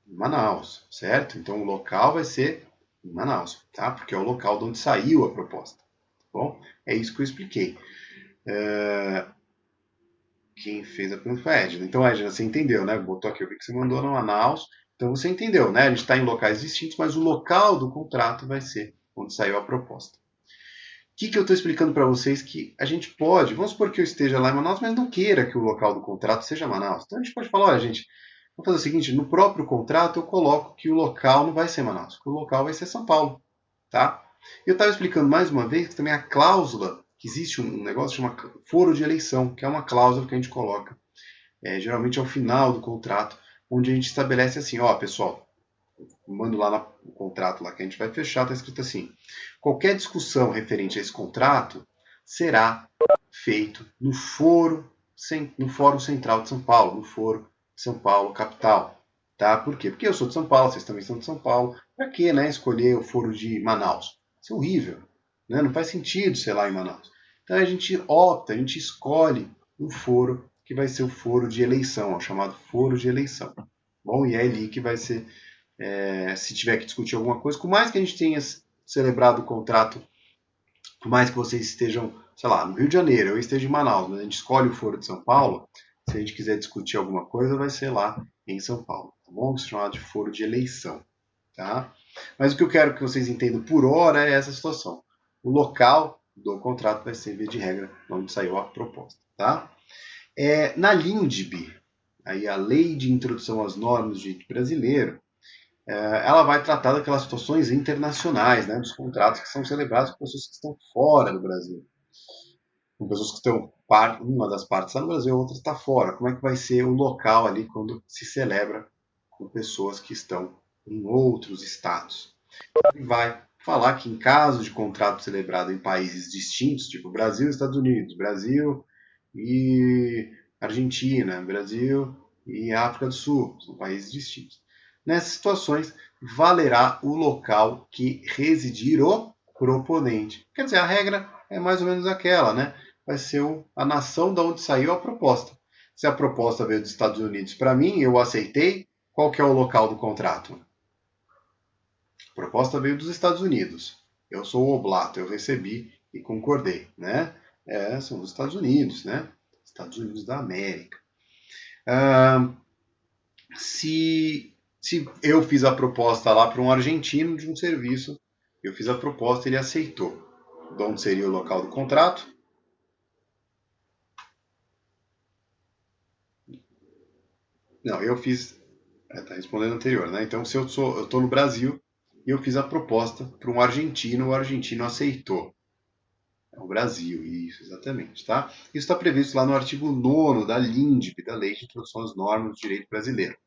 Em Manaus, certo? Então o local vai ser em Manaus, tá? Porque é o local de onde saiu a proposta. Tá bom? É isso que eu expliquei. Quem fez a pergunta foi a Edna. Então, Edna, você entendeu, né? Botou aqui, eu vi que você mandou no Manaus. Então você entendeu, né? A gente está em locais distintos, mas o local do contrato vai ser onde saiu a proposta. O que eu estou explicando para vocês que a gente pode, vamos supor que eu esteja lá em Manaus, mas não queira que o local do contrato seja Manaus. Então a gente pode falar, olha, gente, vamos fazer o seguinte, no próprio contrato eu coloco que o local não vai ser Manaus, que o local vai ser São Paulo, tá? Eu estava explicando mais uma vez que também a cláusula, que existe um negócio chamado foro de eleição, que é uma cláusula que a gente coloca, geralmente ao final do contrato, onde a gente estabelece assim, ó, pessoal, mando lá no contrato lá que a gente vai fechar, está escrito assim, qualquer discussão referente a esse contrato será feito no Fórum Central de São Paulo, no Fórum de São Paulo, capital. Tá? Por quê? Porque eu sou de São Paulo, vocês também são de São Paulo. Para que, né, escolher o Foro de Manaus? Isso é horrível. Né? Não faz sentido ser lá em Manaus. Então a gente opta, a gente escolhe um foro que vai ser o foro de eleição, o chamado foro de eleição. Bom, e é ali que vai ser, se tiver que discutir alguma coisa, por mais que a gente tenha celebrado o contrato, por mais que vocês estejam, sei lá, no Rio de Janeiro, eu esteja em Manaus, mas a gente escolhe o foro de São Paulo, se a gente quiser discutir alguma coisa, vai ser lá em São Paulo, tá bom? Isso é chamado de foro de eleição, tá? Mas o que eu quero que vocês entendam por hora é essa situação. O local do contrato vai ser, via de regra, onde saiu a proposta, tá? Na LINDB, aí a Lei de Introdução às Normas do Direito Brasileiro, ela vai tratar daquelas situações internacionais, né, dos contratos que são celebrados por pessoas que estão fora do Brasil. Com pessoas que estão, uma das partes está no Brasil, a outra está fora. Como é que vai ser o local ali quando se celebra com pessoas que estão em outros estados? Ele vai falar que em caso de contrato celebrado em países distintos, tipo Brasil e Estados Unidos, Brasil e Argentina, Brasil e África do Sul, são países distintos. Nessas situações, valerá o local que residir o proponente. Quer dizer, a regra é mais ou menos aquela, né? Vai ser a nação de onde saiu a proposta. Se a proposta veio dos Estados Unidos para mim, eu aceitei, qual que é o local do contrato? A proposta veio dos Estados Unidos. Eu sou o oblato, eu recebi e concordei, né? São os Estados Unidos, né? Estados Unidos da América. Se eu fiz a proposta lá para um argentino de um serviço, eu fiz a proposta e ele aceitou. De onde seria o local do contrato? Não, eu fiz. Está respondendo anterior, né? Então, se eu estou no Brasil e eu fiz a proposta para um argentino, o argentino aceitou. É o Brasil, isso, exatamente, tá? Isso está previsto lá no artigo 9º da LINDB, da Lei de Introdução às Normas do Direito Brasileiro.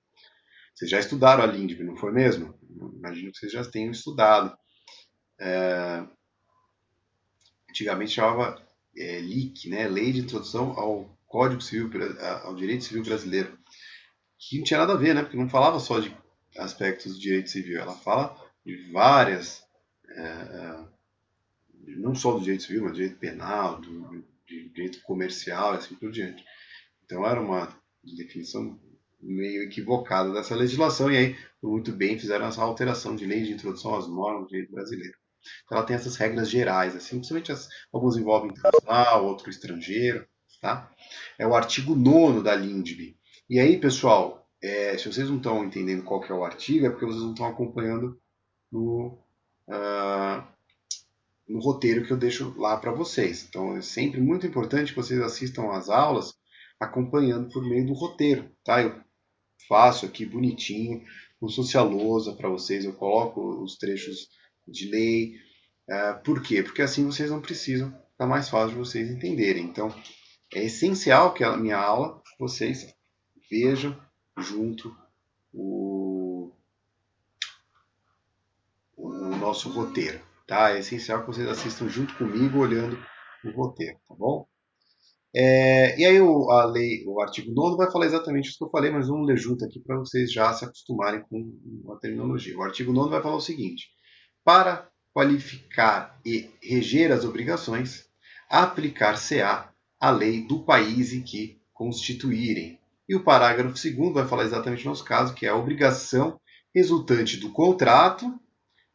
Vocês já estudaram a LINDB, não foi mesmo? Imagino que vocês já tenham estudado. Antigamente chamava LIC, né? Lei de Introdução ao Código Civil, ao Direito Civil Brasileiro, que não tinha nada a ver, né? Porque não falava só de aspectos do direito civil, ela fala de várias, não só do direito civil, mas do direito penal, de direito comercial e assim por diante. Então era uma definição meio equivocada dessa legislação e aí, muito bem, fizeram essa alteração de lei de introdução às normas do direito brasileiro. Então ela tem essas regras gerais, assim, principalmente alguns envolvem internacional, outro estrangeiro, tá? É o artigo 9º da LINDB. E aí, pessoal, se vocês não estão entendendo qual que é o artigo, é porque vocês não estão acompanhando no, no roteiro que eu deixo lá para vocês. Então é sempre muito importante que vocês assistam às aulas acompanhando por meio do roteiro, tá? Eu faço aqui bonitinho, com socialousa para vocês, eu coloco os trechos de lei. Por quê? Porque assim vocês não precisam, fica mais fácil de vocês entenderem. Então é essencial que a minha aula vocês vejam junto o nosso roteiro, tá? É essencial que vocês assistam junto comigo, olhando o roteiro, tá bom? E aí o artigo 9º vai falar exatamente isso que eu falei, mas vamos ler junto aqui para vocês já se acostumarem com a terminologia. O artigo 9º vai falar o seguinte: para qualificar e reger as obrigações, aplicar-se-á a lei do país em que constituírem. E o parágrafo 2º vai falar exatamente o nosso caso, que é a obrigação resultante do contrato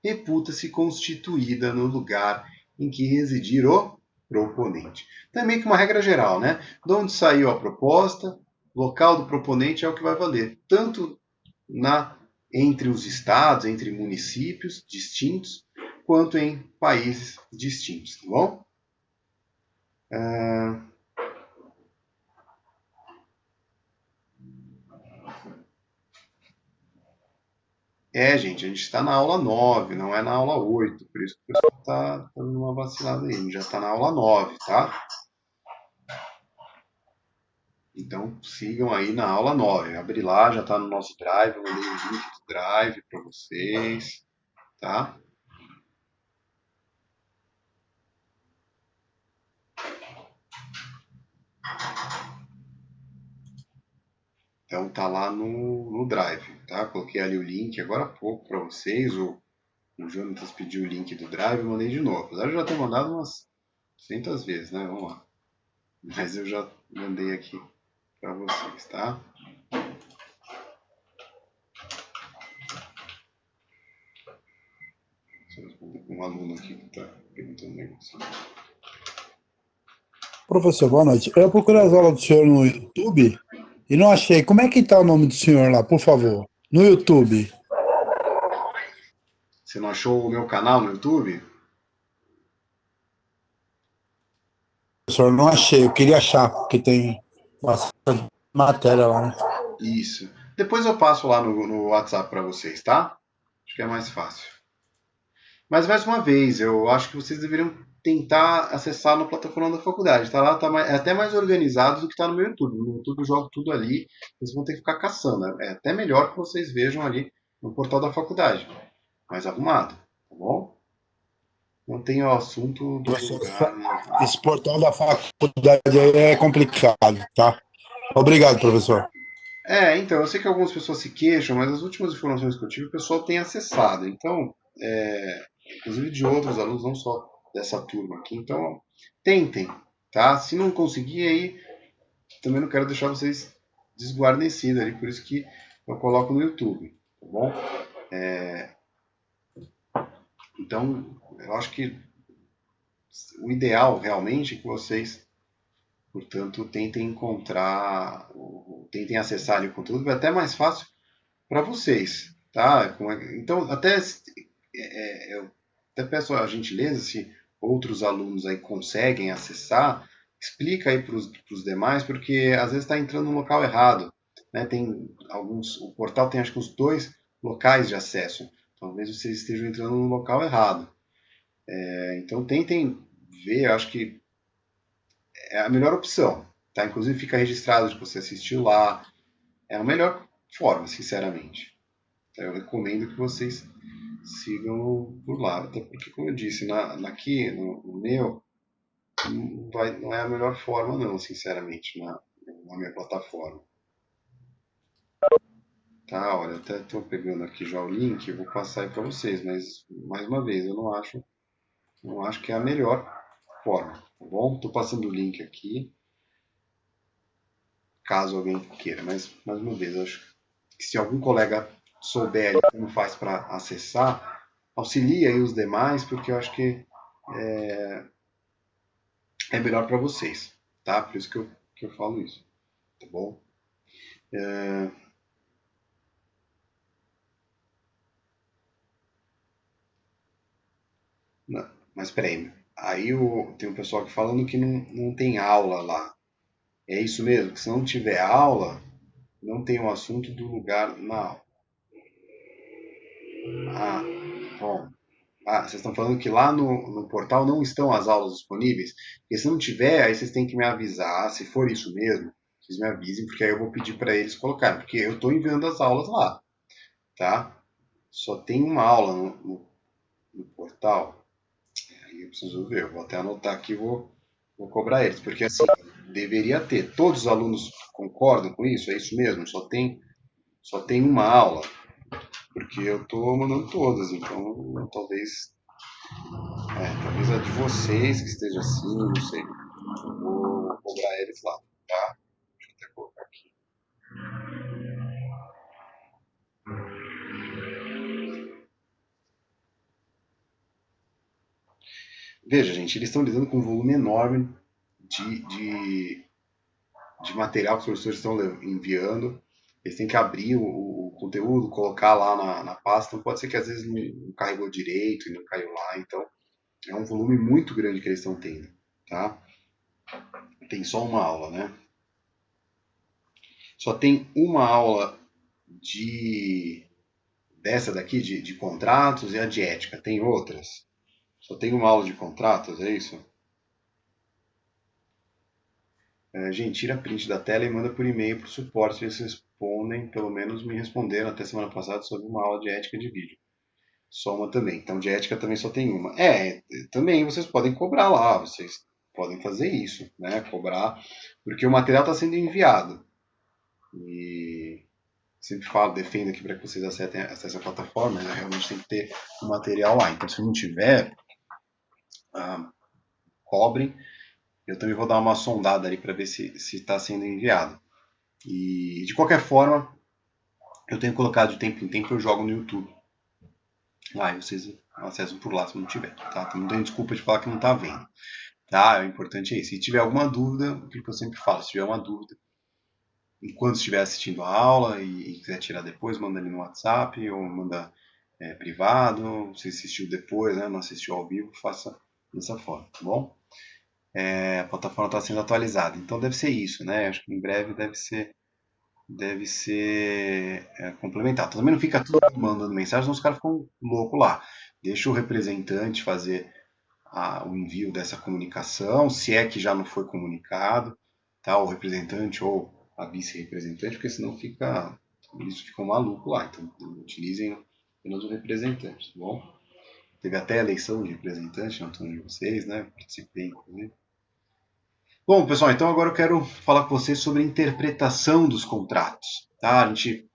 reputa-se constituída no lugar em que residir o proponente. Então é meio que uma regra geral, né? De onde saiu a proposta, local do proponente é o que vai valer, tanto entre os estados, entre municípios distintos, quanto em países distintos, tá bom? Gente, a gente está na aula 9, não é na aula 8, por isso que o pessoal está dando uma vacilada aí, a gente já está na aula 9, tá? Então sigam aí na aula 9. Abri lá, já está no nosso Drive, eu mandei o link do Drive para vocês, tá? Então tá lá no Drive, tá? Coloquei ali o link agora há pouco para vocês. O Jonatas pediu o link do Drive, eu mandei de novo. Apesar de eu já ter mandado umas 200 vezes, né? Vamos lá. Mas eu já mandei aqui para vocês, tá? Deixa eu responder com um aluno aqui que está perguntando um negócio. Professor, boa noite. Eu procurei as aulas do senhor no YouTube e não achei. Como é que está o nome do senhor lá, por favor? No YouTube. Você não achou o meu canal no YouTube? Professor, não achei. Eu queria achar, porque tem bastante matéria lá, né? Isso. Depois eu passo lá no WhatsApp para vocês, tá? Acho que é mais fácil. Mas mais uma vez, eu acho que vocês deveriam tentar acessar na plataforma da faculdade. Tá lá, é até mais organizado do que está no meu YouTube. No YouTube eu jogo tudo ali, vocês vão ter que ficar caçando. É até melhor que vocês vejam ali no portal da faculdade. Mais arrumado, tá bom? Não tem o assunto do lugar. Esse portal da faculdade aí é complicado, tá? Obrigado, professor. Então, eu sei que algumas pessoas se queixam, mas as últimas informações que eu tive, o pessoal tem acessado. Então, inclusive de outros alunos, não só dessa turma aqui. Então, tentem, tá? Se não conseguir, aí também não quero deixar vocês desguarnecidos ali, por isso que eu coloco no YouTube, tá bom? Então, eu acho que o ideal realmente é que vocês, portanto, tentem encontrar, tentem acessar ali o conteúdo, é até mais fácil para vocês, tá? Então, eu até peço a gentileza, se outros alunos aí conseguem acessar, explica aí para os demais, porque às vezes está entrando no local errado, né? O portal tem acho que uns 2 locais de acesso, talvez vocês estejam entrando no local errado. Então tentem ver, eu acho que é a melhor opção. Tá? Inclusive fica registrado que você assistiu lá. É a melhor forma, sinceramente. Eu recomendo que vocês sigam por lá. Até porque, como eu disse, aqui no meu, não é a melhor forma, não, sinceramente, na minha plataforma. Tá, olha, até estou pegando aqui já o link, eu vou passar aí para vocês, mas mais uma vez, eu não acho que é a melhor forma, tá bom? Estou passando o link aqui, caso alguém queira, mas mais uma vez, eu acho que se algum colega souber como faz para acessar, auxilia aí os demais, porque eu acho que é melhor para vocês, tá? Por isso que eu falo isso, tá bom? Não, mas peraí, aí tem um pessoal aqui falando que não tem aula lá. É isso mesmo, que se não tiver aula, não tem um assunto do lugar na aula. Ah, bom. Ah, vocês estão falando que lá no portal não estão as aulas disponíveis? Porque se não tiver, aí vocês têm que me avisar. Se for isso mesmo, vocês me avisem, porque aí eu vou pedir para eles colocarem. Porque eu estou enviando as aulas lá, tá? Só tem uma aula no portal. Aí eu preciso ver, eu vou até anotar aqui e vou cobrar eles. Porque assim, deveria ter. Todos os alunos concordam com isso? É isso mesmo? Só tem uma aula? Porque eu estou mandando todas, então talvez a de vocês que esteja assim, não sei. Eu vou cobrar eles lá, tá? Deixa eu até colocar aqui. Veja, gente, eles estão lidando com um volume enorme de material que os professores estão enviando. Eles têm que abrir o conteúdo, colocar lá na pasta. Então pode ser que às vezes não carregou direito e não caiu lá. Então é um volume muito grande que eles estão tendo, tá? Tem só uma aula, né? Só tem uma aula dessa daqui, de contratos, e a de ética. Tem outras? Só tem uma aula de contratos, é isso? Gente, tira print da tela e manda por e-mail para o suporte. Eles respondem, pelo menos me responderam até semana passada sobre uma aula de ética de vídeo. Só uma também. Então, de ética também só tem uma. Também vocês podem cobrar lá, vocês podem fazer isso, né? Cobrar, porque o material está sendo enviado. E sempre falo, defendo aqui para que vocês acessem a plataforma, né? Realmente tem que ter o material lá. Então, se não tiver, cobrem. Eu também vou dar uma sondada ali para ver se está sendo enviado. E de qualquer forma, eu tenho colocado de tempo em tempo, eu jogo no YouTube. Lá e vocês acessam por lá se não tiver, tá? Então não tem desculpa de falar que não está vendo. Tá? O importante é isso. Se tiver alguma dúvida, o que eu sempre falo, se tiver uma dúvida, enquanto estiver assistindo a aula e quiser tirar depois, manda ali no WhatsApp ou manda privado. Se assistiu depois, né, não assistiu ao vivo, faça dessa forma, tá bom? A plataforma está sendo atualizada, então deve ser isso, né? Acho que em breve deve ser complementado. Também não fica tudo mandando mensagem, senão os caras ficam loucos lá. Deixa o representante fazer o envio dessa comunicação, se é que já não foi comunicado, tá? O representante ou a vice-representante, porque senão isso fica maluco lá. Então, utilizem apenas o representante, tá bom? Teve até a eleição de representante na turma de vocês, né? Participei, inclusive. Bom, pessoal, então agora eu quero falar com vocês sobre a interpretação dos contratos, tá? A gente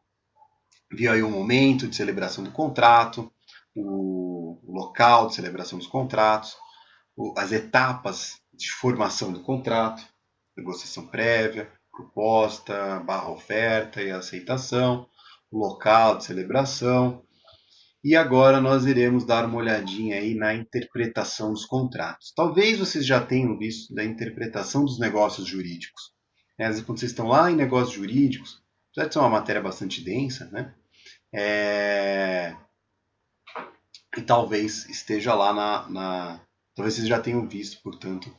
viu aí o momento de celebração do contrato, o local de celebração dos contratos, as etapas de formação do contrato, negociação prévia, proposta, barra oferta e aceitação, o local de celebração. E agora nós iremos dar uma olhadinha aí na interpretação dos contratos. Talvez vocês já tenham visto da interpretação dos negócios jurídicos. Às vezes quando vocês estão lá em negócios jurídicos, apesar de ser uma matéria bastante densa, né? E talvez esteja lá talvez vocês já tenham visto, portanto,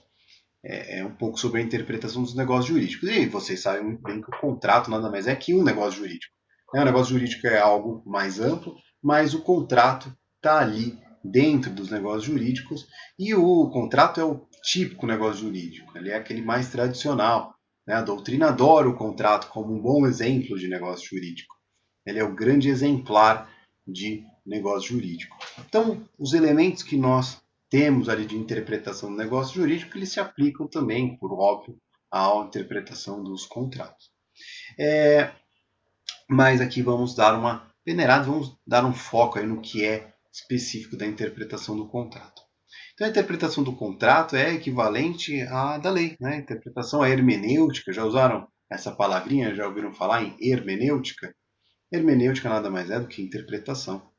um pouco sobre a interpretação dos negócios jurídicos. E vocês sabem muito bem que o contrato nada mais é que um negócio jurídico. O negócio jurídico é algo mais amplo, mas o contrato está ali dentro dos negócios jurídicos e o contrato é o típico negócio jurídico, ele é aquele mais tradicional, né? A doutrina adora o contrato como um bom exemplo de negócio jurídico. Ele é o grande exemplar de negócio jurídico. Então, os elementos que nós temos ali de interpretação do negócio jurídico, eles se aplicam também, por óbvio, à interpretação dos contratos. Mas aqui vamos dar uma peneirada, vamos dar um foco aí no que é específico da interpretação do contrato. Então, a interpretação do contrato é equivalente à da lei, né? A interpretação é hermenêutica. Já usaram essa palavrinha? Já ouviram falar em hermenêutica? Hermenêutica nada mais é do que interpretação.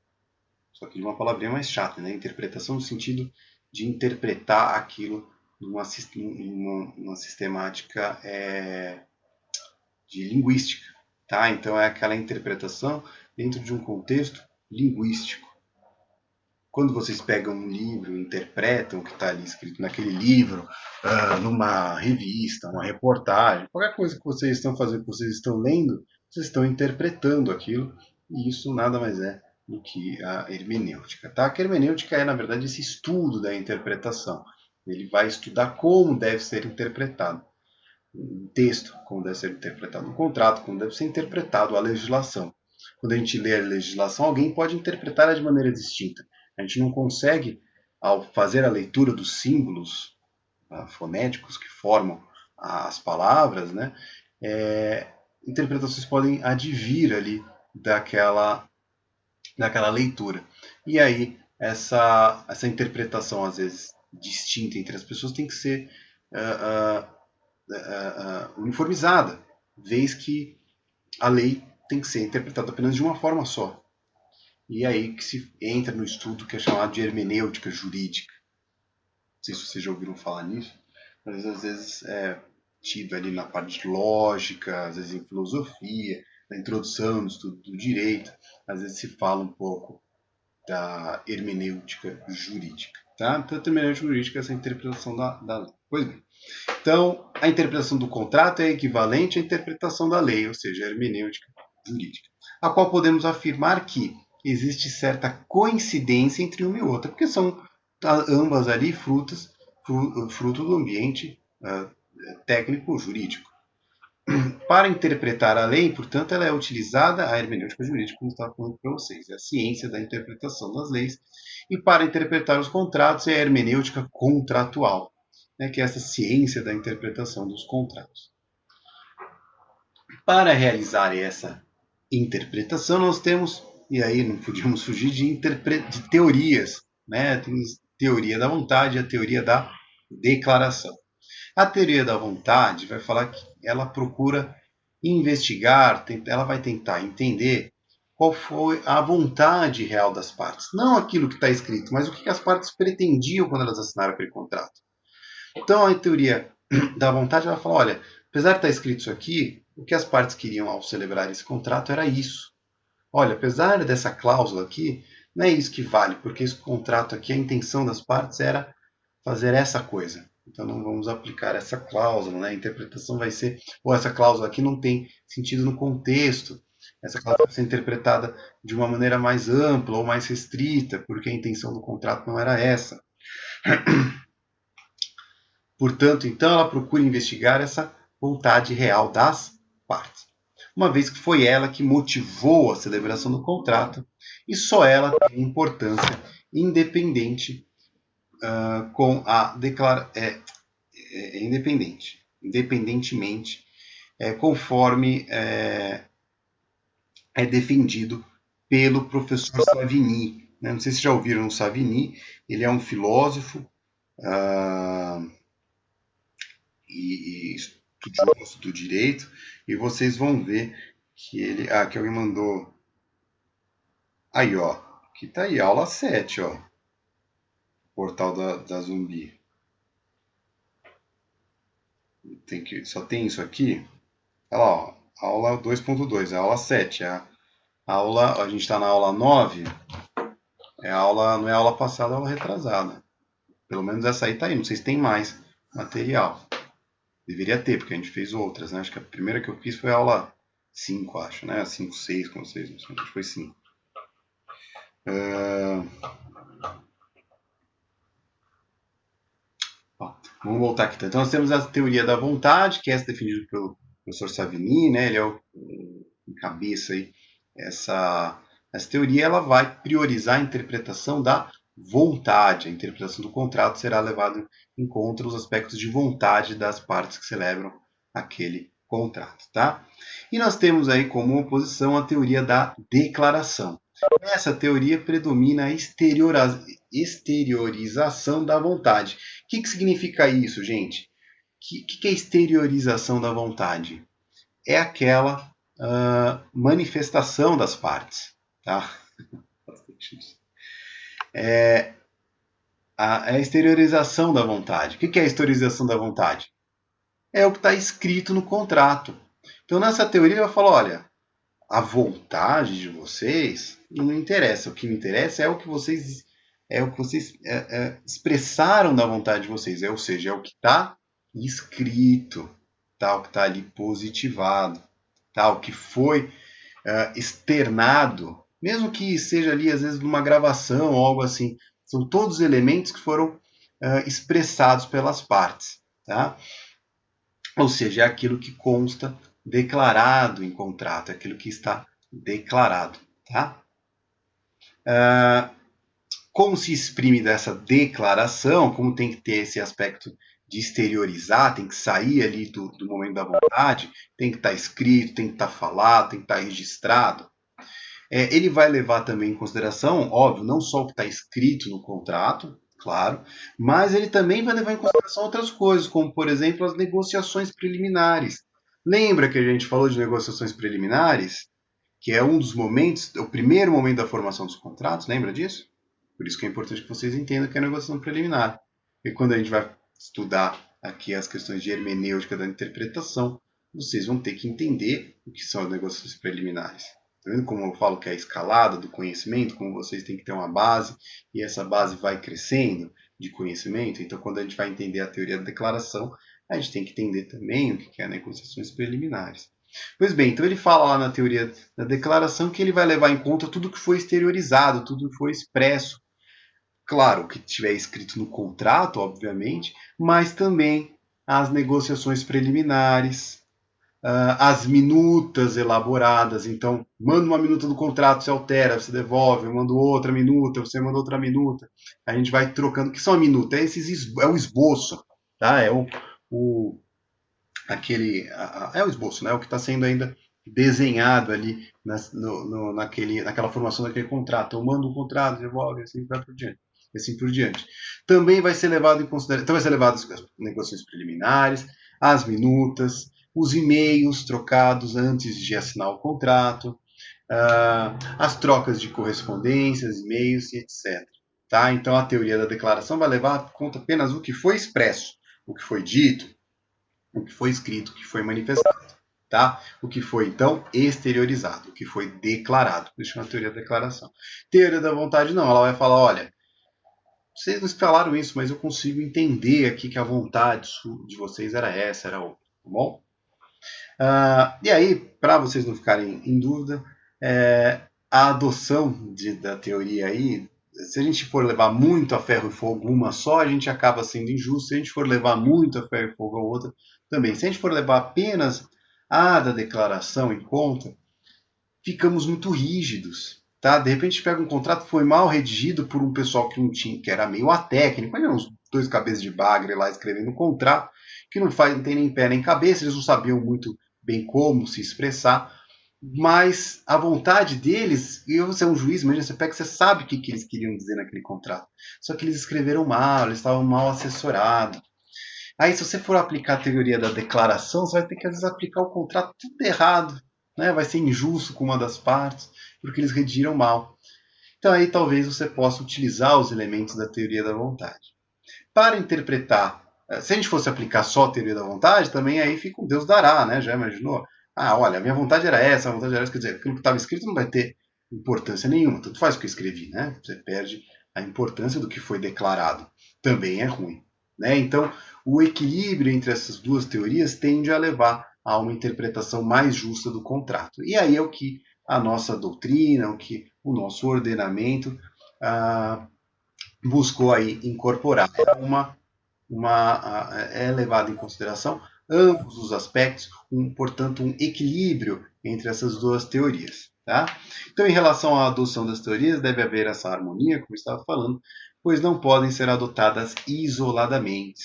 Só que de uma palavrinha mais chata, né? Interpretação no sentido de interpretar aquilo numa sistemática de linguística. Tá? Então é aquela interpretação dentro de um contexto linguístico. Quando vocês pegam um livro, interpretam o que está ali escrito naquele livro, numa revista, uma reportagem, qualquer coisa que vocês estão fazendo, que vocês estão lendo, vocês estão interpretando aquilo, e isso nada mais é do que a hermenêutica. Tá? A hermenêutica é, na verdade, esse estudo da interpretação. Ele vai estudar como deve ser interpretado um texto, como deve ser interpretado um contrato, como deve ser interpretado a legislação. Quando a gente lê a legislação, alguém pode interpretá-la de maneira distinta. A gente não consegue, ao fazer a leitura dos símbolos fonéticos que formam as palavras, né, interpretações podem advir ali daquela leitura. E aí, essa interpretação, às vezes, distinta entre as pessoas tem que ser uniformizada, vez que a lei tem que ser interpretada apenas de uma forma só. E aí que se entra no estudo que é chamado de hermenêutica jurídica. Não sei se vocês já ouviram falar nisso, mas às vezes é tido ali na parte de lógica, às vezes em filosofia, na introdução do estudo do direito, às vezes se fala um pouco da hermenêutica jurídica. Tá? Então, a hermenêutica jurídica é essa interpretação da lei. Pois bem. Então, a interpretação do contrato é equivalente à interpretação da lei, ou seja, a hermenêutica jurídica, a qual podemos afirmar que existe certa coincidência entre uma e outra, porque são ambas ali fruto do ambiente técnico-jurídico. Para interpretar a lei, portanto, ela é utilizada a hermenêutica jurídica, como estava falando para vocês, é a ciência da interpretação das leis, e para interpretar os contratos é a hermenêutica contratual, né, que é essa ciência da interpretação dos contratos. Para realizar essa interpretação, nós temos, e aí não podíamos fugir de teorias, né? Tem teoria da vontade e a teoria da declaração. A teoria da vontade vai falar que ela procura investigar, ela vai tentar entender qual foi a vontade real das partes. Não aquilo que está escrito, mas o que as partes pretendiam quando elas assinaram aquele contrato. Então a teoria da vontade vai falar, olha, apesar de estar escrito isso aqui, o que as partes queriam ao celebrar esse contrato era isso. Olha, apesar dessa cláusula aqui, não é isso que vale, porque esse contrato aqui, a intenção das partes era fazer essa coisa. Então não vamos aplicar essa cláusula, né? A interpretação vai ser, ou essa cláusula aqui não tem sentido no contexto. Essa cláusula vai ser interpretada de uma maneira mais ampla ou mais restrita, porque a intenção do contrato não era essa. Portanto, então, ela procura investigar essa vontade real das partes, uma vez que foi ela que motivou a celebração do contrato e só ela tem importância independente com a independentemente, conforme é defendido pelo professor Savigny. Né? Não sei se já ouviram o Savigny, ele é um filósofo e estudioso do direito, e vocês vão ver que ele... que alguém mandou... Aí, ó, que tá aí, aula 7, ó. Portal da Zumbi. Só tem isso aqui. Olha lá, ó, aula 2.2, a aula 7. A gente está na aula 9. Não é aula passada, é aula retrasada. Pelo menos essa aí tá aí, não sei se tem mais material. Deveria ter, porque a gente fez outras, né? Acho que a primeira que eu fiz foi a aula 5, acho, né? 5, 6, com vocês, não sei, acho que foi 5. Vamos voltar aqui. Então, nós temos a teoria da vontade, que é definida pelo professor Savigny, né? Ele é o encabeça aí essa teoria. Ela vai priorizar a interpretação da vontade. A interpretação do contrato será levada em conta os aspectos de vontade das partes que celebram aquele contrato, tá? E nós temos aí como oposição a teoria da declaração. Nessa teoria predomina a exteriorização da vontade. O que significa isso, gente? O que é exteriorização da vontade? É aquela manifestação das partes. Tá? É a exteriorização da vontade. O que é a exteriorização da vontade? É o que está escrito no contrato. Então, nessa teoria, ele vai falar, olha, a vontade de vocês não me interessa. O que me interessa é o que vocês expressaram da vontade de vocês. Ou seja, é o que está escrito, tá? O que está ali positivado, tá? O que foi externado, mesmo que seja ali, às vezes, numa gravação ou algo assim. São todos elementos que foram expressados pelas partes, tá? Ou seja, é aquilo que consta declarado em contrato, é aquilo que está declarado, tá? Como se exprime dessa declaração, como tem que ter esse aspecto de exteriorizar, tem que sair ali do momento da vontade, tem que estar escrito, tem que estar falado, tem que estar registrado. Ele vai levar também em consideração, óbvio, não só o que está escrito no contrato, claro, mas ele também vai levar em consideração outras coisas, como, por exemplo, as negociações preliminares. Lembra que a gente falou de negociações preliminares? Que é um dos momentos, o primeiro momento da formação dos contratos, lembra disso? Por isso que é importante que vocês entendam que é a negociação preliminar. E quando a gente vai estudar aqui as questões de hermenêutica da interpretação, vocês vão ter que entender o que são as negociações preliminares. Tá vendo como eu falo que é a escalada do conhecimento, como vocês têm que ter uma base, e essa base vai crescendo de conhecimento? Então, quando a gente vai entender a teoria da declaração, a gente tem que entender também o que é negociações preliminares. Pois bem, então ele fala lá na teoria da declaração que ele vai levar em conta tudo que foi exteriorizado, tudo que foi expresso. Claro, o que estiver escrito no contrato, obviamente, mas também as negociações preliminares, as minutas elaboradas. Então, manda uma minuta do contrato, você altera, você devolve, eu mando outra minuta, você manda outra minuta. A gente vai trocando. O que são a minuta? É o esboço, tá? É o esboço, né? O que está sendo ainda desenhado ali naquela formação daquele contrato. Eu mando um contrato, devolve, assim vai por diante. Assim por diante. Também vai ser levado em consideração, então vai ser levado as negociações preliminares, as minutas, os e-mails trocados antes de assinar o contrato, as trocas de correspondências, e-mails e etc. Tá? Então a teoria da declaração vai levar em conta apenas o que foi expresso, o que foi dito, o que foi escrito, o que foi manifestado, tá? O que foi, então, exteriorizado, o que foi declarado. Isso é uma teoria da declaração. Teoria da vontade, não. Ela vai falar, olha, vocês não falaram isso, mas eu consigo entender aqui que a vontade de vocês era essa, era outra, tá bom? E aí, para vocês não ficarem em dúvida, a adoção da teoria aí, se a gente for levar muito a ferro e fogo uma só, a gente acaba sendo injusto. Se a gente for levar muito a ferro e fogo a outra, também. Se a gente for levar apenas a da declaração em conta, ficamos muito rígidos. Tá? De repente, a gente pega um contrato que foi mal redigido por um pessoal que não tinha, que era meio atécnico, eram uns dois cabeças de bagre lá escrevendo um contrato, que não tem nem pé nem cabeça, eles não sabiam muito bem como se expressar, mas a vontade deles, e você é um juiz, imagina, você sabe o que eles queriam dizer naquele contrato, só que eles escreveram mal, eles estavam mal assessorados. Aí, se você for aplicar a teoria da declaração, você vai ter que, às vezes, aplicar o contrato tudo errado, né? Vai ser injusto com uma das partes, porque eles redigiram mal. Então, aí talvez você possa utilizar os elementos da teoria da vontade. Para interpretar, se a gente fosse aplicar só a teoria da vontade, também aí fica um Deus dará, né? Já imaginou? Olha, a minha vontade era essa, a vontade era essa, quer dizer, aquilo que estava escrito não vai ter importância nenhuma, tanto faz o que eu escrevi, né? Você perde a importância do que foi declarado. Também é ruim, né? Então, o equilíbrio entre essas duas teorias tende a levar a uma interpretação mais justa do contrato. E aí é o que a nossa doutrina, o que o nosso ordenamento buscou aí incorporar uma é levado em consideração ambos os aspectos, portanto, um equilíbrio entre essas duas teorias. Tá? Então, em relação à adoção das teorias, deve haver essa harmonia, como eu estava falando, pois não podem ser adotadas isoladamente.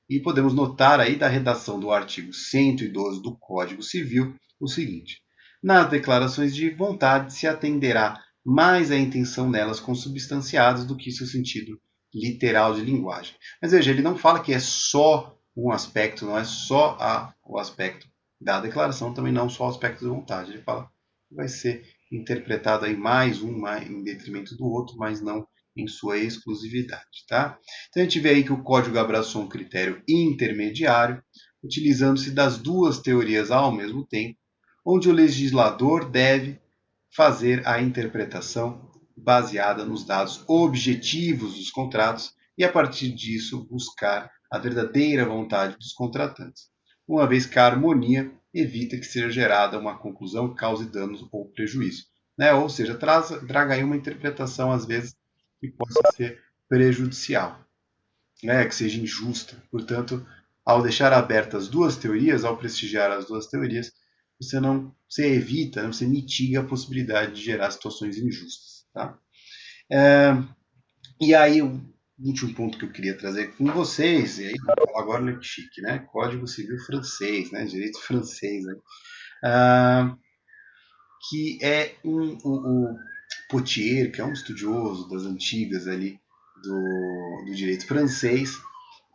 E podemos notar aí da redação do artigo 112 do Código Civil o seguinte: nas declarações de vontade se atenderá mais à intenção nelas consubstanciadas do que seu sentido literal de linguagem. Mas veja, ele não fala que é só um aspecto, não é só o aspecto da declaração, também não só o aspecto de vontade. Ele fala que vai ser interpretado aí mais um em detrimento do outro, mas não em sua exclusividade. Tá? Então a gente vê aí que o código abraçou um critério intermediário, utilizando-se das duas teorias ao mesmo tempo, onde o legislador deve fazer a interpretação baseada nos dados objetivos dos contratos e, a partir disso, buscar a verdadeira vontade dos contratantes, uma vez que a harmonia evita que seja gerada uma conclusão que cause danos ou prejuízo. Né? Ou seja, traga aí uma interpretação, às vezes, que possa ser prejudicial, né? Que seja injusta. Portanto, ao deixar abertas as duas teorias, ao prestigiar as duas teorias, você evita, você mitiga a possibilidade de gerar situações injustas. Tá? E aí, o último ponto que eu queria trazer com vocês, e aí vou falar agora no chique, né? Código Civil francês, né? Direito francês, né? Que é o Potier, que é um estudioso das antigas ali do direito francês,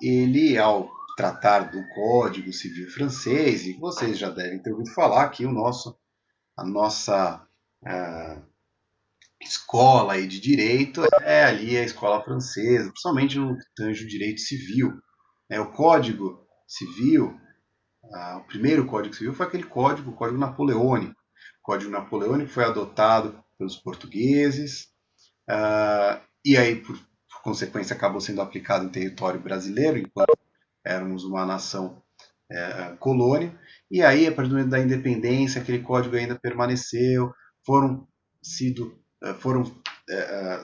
ele, ao tratar do Código Civil francês, e vocês já devem ter ouvido falar que a nossa escola aí de direito é ali a escola francesa, principalmente no que tange o direito civil. O Código Civil, o primeiro Código Civil foi aquele código, o Código Napoleônico. O Código Napoleônico foi adotado pelos portugueses, e aí, por consequência, acabou sendo aplicado em território brasileiro, enquanto éramos uma nação colônia. E aí, a partir do momento da independência, aquele código ainda permaneceu, foram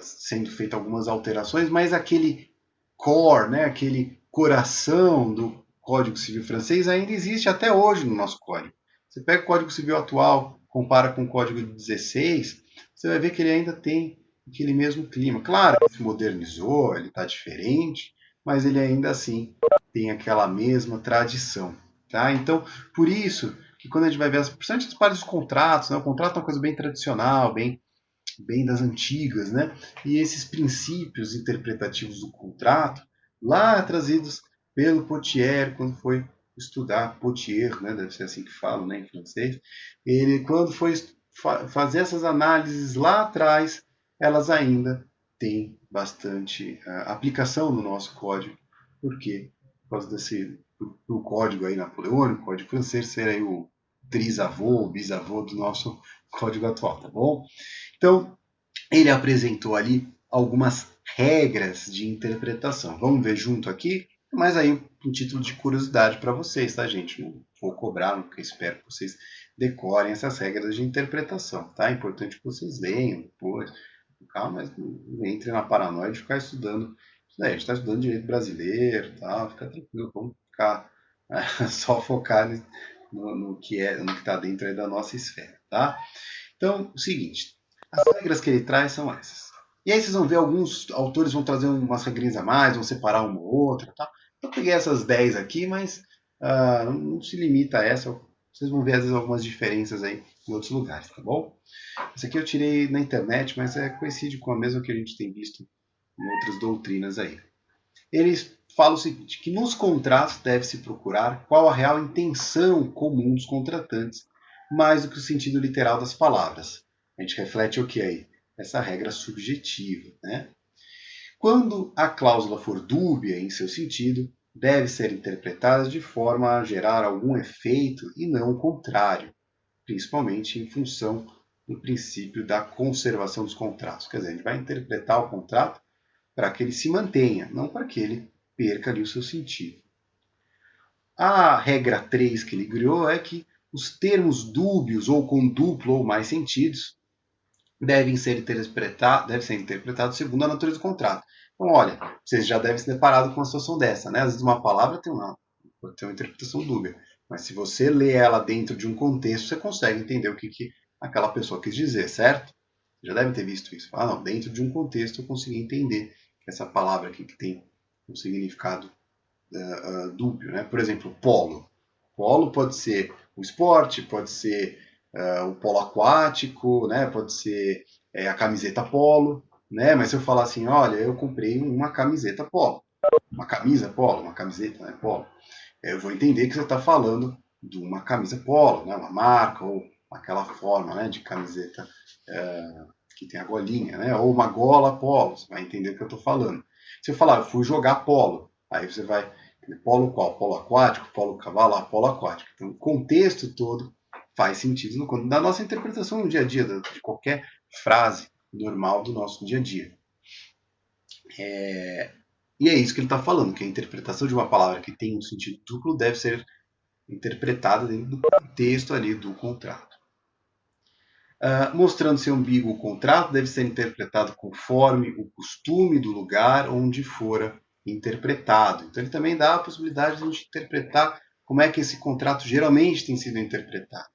sendo feitas algumas alterações, mas aquele core, né, aquele coração do Código Civil francês ainda existe até hoje no nosso código. Você pega o Código Civil atual, compara com o Código de 16, você vai ver que ele ainda tem aquele mesmo clima. Claro, ele se modernizou, ele está diferente, mas ele ainda assim tem aquela mesma tradição. Tá? Então, por isso que quando a gente vai ver, principalmente as partes dos contratos, né, o contrato é uma coisa bem tradicional, bem das antigas, né? E esses princípios interpretativos do contrato, lá trazidos pelo Potier, quando foi estudar Potier, né? Deve ser assim que fala, né, em francês. Ele, quando foi fazer essas análises lá atrás, elas ainda têm bastante aplicação no nosso código. Por quê? Por causa do código aí napoleônico, código francês, ser aí o trisavô, o bisavô do nosso código atual, tá bom? Então, ele apresentou ali algumas regras de interpretação. Vamos ver junto aqui, mas aí um título de curiosidade para vocês, tá, gente? Não vou cobrar, porque espero que vocês decorem essas regras de interpretação, tá? É importante que vocês leiam depois, calma, mas não entre na paranoia de ficar estudando. A gente está estudando direito brasileiro, tá? Fica tranquilo, vamos ficar só focar no que está dentro aí da nossa esfera, tá? Então, o seguinte, as regras que ele traz são essas. E aí vocês vão ver, alguns autores vão trazer umas regrinhas a mais, vão separar uma ou outra, tá? Eu peguei essas 10 aqui, mas não se limita a essa. Vocês vão ver, às vezes, algumas diferenças aí em outros lugares, tá bom? Essa aqui eu tirei na internet, mas coincide com a mesma que a gente tem visto em outras doutrinas aí. Eles falam o seguinte, que nos contratos deve-se procurar qual a real intenção comum dos contratantes, mais do que o sentido literal das palavras. A gente reflete o que aí? Essa regra subjetiva, né? Quando a cláusula for dúbia em seu sentido, deve ser interpretada de forma a gerar algum efeito e não o contrário, principalmente em função do princípio da conservação dos contratos. Quer dizer, a gente vai interpretar o contrato para que ele se mantenha, não para que ele perca ali o seu sentido. A regra 3 que ele criou é que os termos dúbios ou com duplo ou mais sentidos devem ser interpretados segundo a natureza do contrato. Então, olha, vocês já devem se deparado com uma situação dessa, né? Às vezes uma palavra pode ter uma interpretação dúbia, mas se você lê ela dentro de um contexto, você consegue entender o que aquela pessoa quis dizer, certo? Já deve ter visto isso. Não, dentro de um contexto eu consegui entender que essa palavra aqui que tem um significado dúbio, né? Por exemplo, polo. Polo pode ser o esporte, pode ser o polo aquático, né? Pode ser a camiseta polo, né? Mas se eu falar assim, olha, eu comprei uma camiseta polo, uma camisa polo, uma camiseta, né, polo, eu vou entender que você está falando de uma camisa polo, né? Uma marca ou aquela forma, né, de camiseta que tem a golinha, né? Ou uma gola polo, você vai entender o que eu estou falando. Se eu falar, eu fui jogar polo, aí você vai polo qual? Polo aquático, polo cavalo, polo aquático. Então, o contexto todo faz sentido da nossa interpretação no dia a dia, de qualquer frase normal do nosso dia a dia. E é isso que ele está falando, que a interpretação de uma palavra que tem um sentido duplo deve ser interpretada dentro do contexto ali do contrato. Mostrando ser ambíguo o contrato, deve ser interpretado conforme o costume do lugar onde fora interpretado. Então ele também dá a possibilidade de a gente interpretar como é que esse contrato geralmente tem sido interpretado.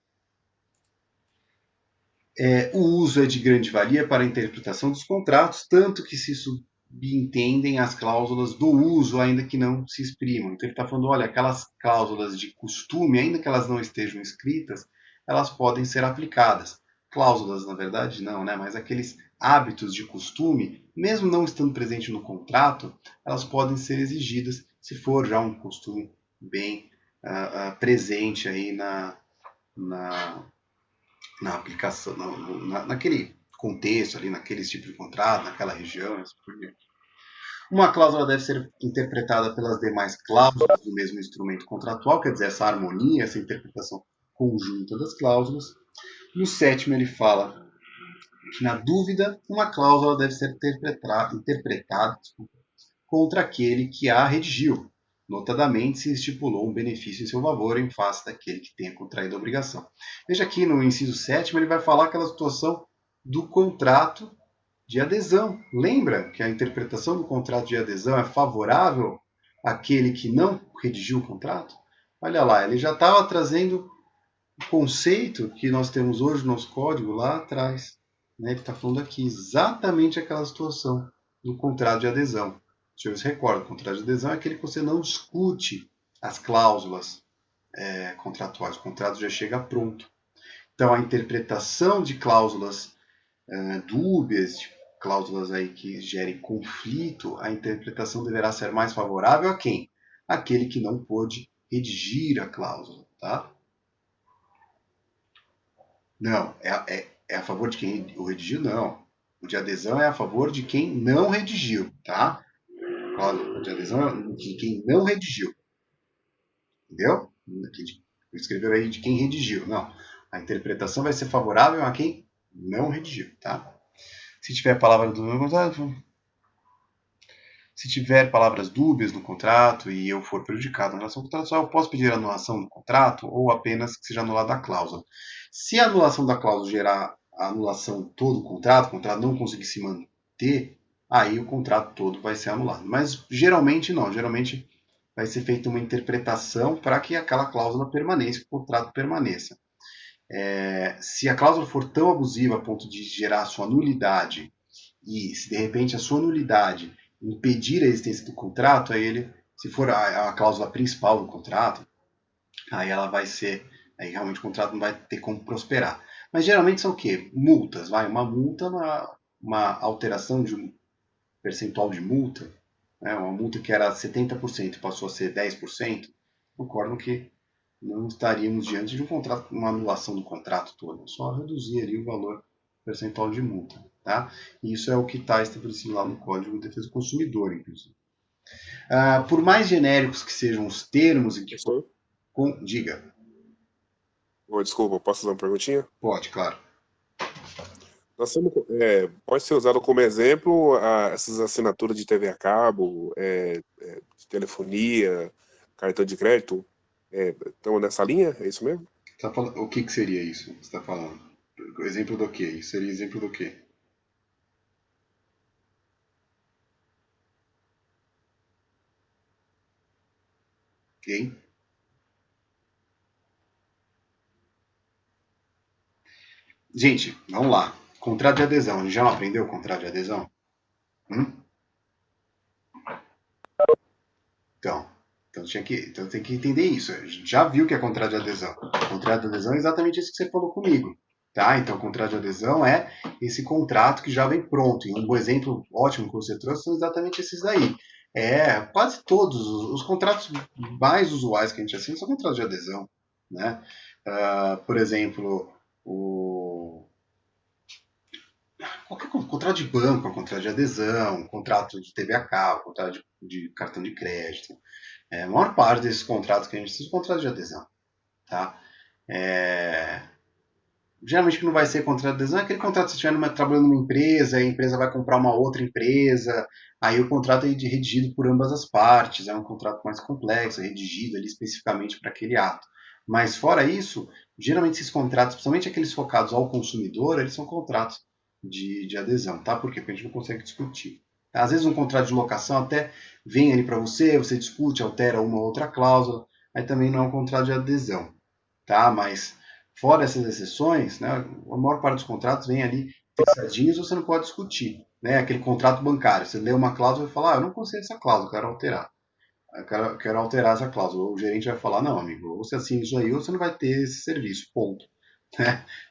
O uso é de grande valia para a interpretação dos contratos, tanto que se subentendem as cláusulas do uso, ainda que não se exprimam. Então ele está falando, olha, aquelas cláusulas de costume, ainda que elas não estejam escritas, elas podem ser aplicadas. Cláusulas, na verdade, não, né? Mas aqueles hábitos de costume, mesmo não estando presente no contrato, elas podem ser exigidas se for já um costume bem presente aí na aplicação, naquele contexto ali, naquele tipo de contrato, naquela região, assim por diante. Uma cláusula deve ser interpretada pelas demais cláusulas do mesmo instrumento contratual, quer dizer, essa harmonia, essa interpretação conjunta das cláusulas. No sétimo, ele fala que, na dúvida, uma cláusula deve ser interpretada contra aquele que a redigiu, notadamente se estipulou um benefício em seu favor em face daquele que tenha contraído a obrigação. Veja aqui no inciso 7, ele vai falar aquela situação do contrato de adesão. Lembra que a interpretação do contrato de adesão é favorável àquele que não redigiu o contrato? Olha lá, ele já estava trazendo o conceito que nós temos hoje no nosso código lá atrás. Ele está falando aqui exatamente aquela situação do contrato de adesão. Se eu se recordo, o contrato de adesão é aquele que você não discute as cláusulas contratuais. O contrato já chega pronto. Então, a interpretação de cláusulas dúbias, de cláusulas aí que gerem conflito, a interpretação deverá ser mais favorável a quem? Aquele que não pôde redigir a cláusula, tá? Não, é a favor de quem o redigiu? Não. O de adesão é a favor de quem não redigiu, tá? O de adesão é de quem não redigiu. Entendeu? Escreveu aí de quem redigiu. Não. A interpretação vai ser favorável a quem não redigiu, tá? Se tiver palavra do contrato, se tiver palavras dúbias no contrato e eu for prejudicado na relação contratual, eu posso pedir anulação do contrato ou apenas que seja anulada a cláusula. Se a anulação da cláusula gerar a anulação de todo o contrato não conseguir se manter, aí o contrato todo vai ser anulado. Mas geralmente não, geralmente vai ser feita uma interpretação para que aquela cláusula permaneça, que o contrato permaneça. Se a cláusula for tão abusiva a ponto de gerar a sua nulidade, e se de repente a sua nulidade impedir a existência do contrato, aí se for a cláusula principal do contrato, aí ela vai ser, aí realmente o contrato não vai ter como prosperar. Mas geralmente são o quê? Multas, uma multa, uma alteração de um percentual de multa, né? Uma multa que era 70% passou a ser 10%, concordo que não estaríamos diante de um contrato, uma anulação do contrato todo, só reduzir ali o valor percentual de multa, tá? E isso é o que está estabelecido lá no Código de Defesa do Consumidor, inclusive. Por mais genéricos que sejam os termos em que... Diga. Desculpa, posso fazer uma perguntinha? Pode, claro. Pode ser usado como exemplo essas assinaturas de TV a cabo, de telefonia, cartão de crédito. Estamos nessa linha? É isso mesmo? O que seria isso que você está falando? Exemplo do quê? Isso seria exemplo do quê? ok? Gente, vamos lá. Contrato de adesão. A gente já não aprendeu o contrato de adesão? Então tem que entender isso. A gente já viu que é contrato de adesão. Contrato de adesão é exatamente isso que você falou comigo. Tá? Então, contrato de adesão é esse contrato que já vem pronto. E um exemplo ótimo que você trouxe são exatamente esses daí. Quase todos os contratos mais usuais que a gente assina são contratos de adesão. Né? Por exemplo, qualquer contrato de banco, contrato de adesão, contrato de TV a cabo, contrato de cartão de crédito. A maior parte desses contratos que a gente precisa são contratos de adesão. Tá? Geralmente que não vai ser contrato de adesão é aquele contrato que você estiver trabalhando numa empresa, a empresa vai comprar uma outra empresa, aí o contrato é redigido por ambas as partes, é um contrato mais complexo, é redigido ali especificamente para aquele ato. Mas fora isso, geralmente esses contratos, principalmente aqueles focados ao consumidor, eles são contratos de adesão, tá? Por quê? Porque a gente não consegue discutir. Às vezes um contrato de locação até vem ali para você discute, altera uma ou outra cláusula, aí também não é um contrato de adesão, tá? Mas fora essas exceções, né, a maior parte dos contratos vem ali fixadinhos, você não pode discutir. Né? Aquele contrato bancário, você lê uma cláusula e fala, eu não consigo essa cláusula, eu quero alterar. Eu quero alterar essa cláusula. O gerente vai falar, não, amigo, ou você assina isso aí, ou você não vai ter esse serviço, ponto.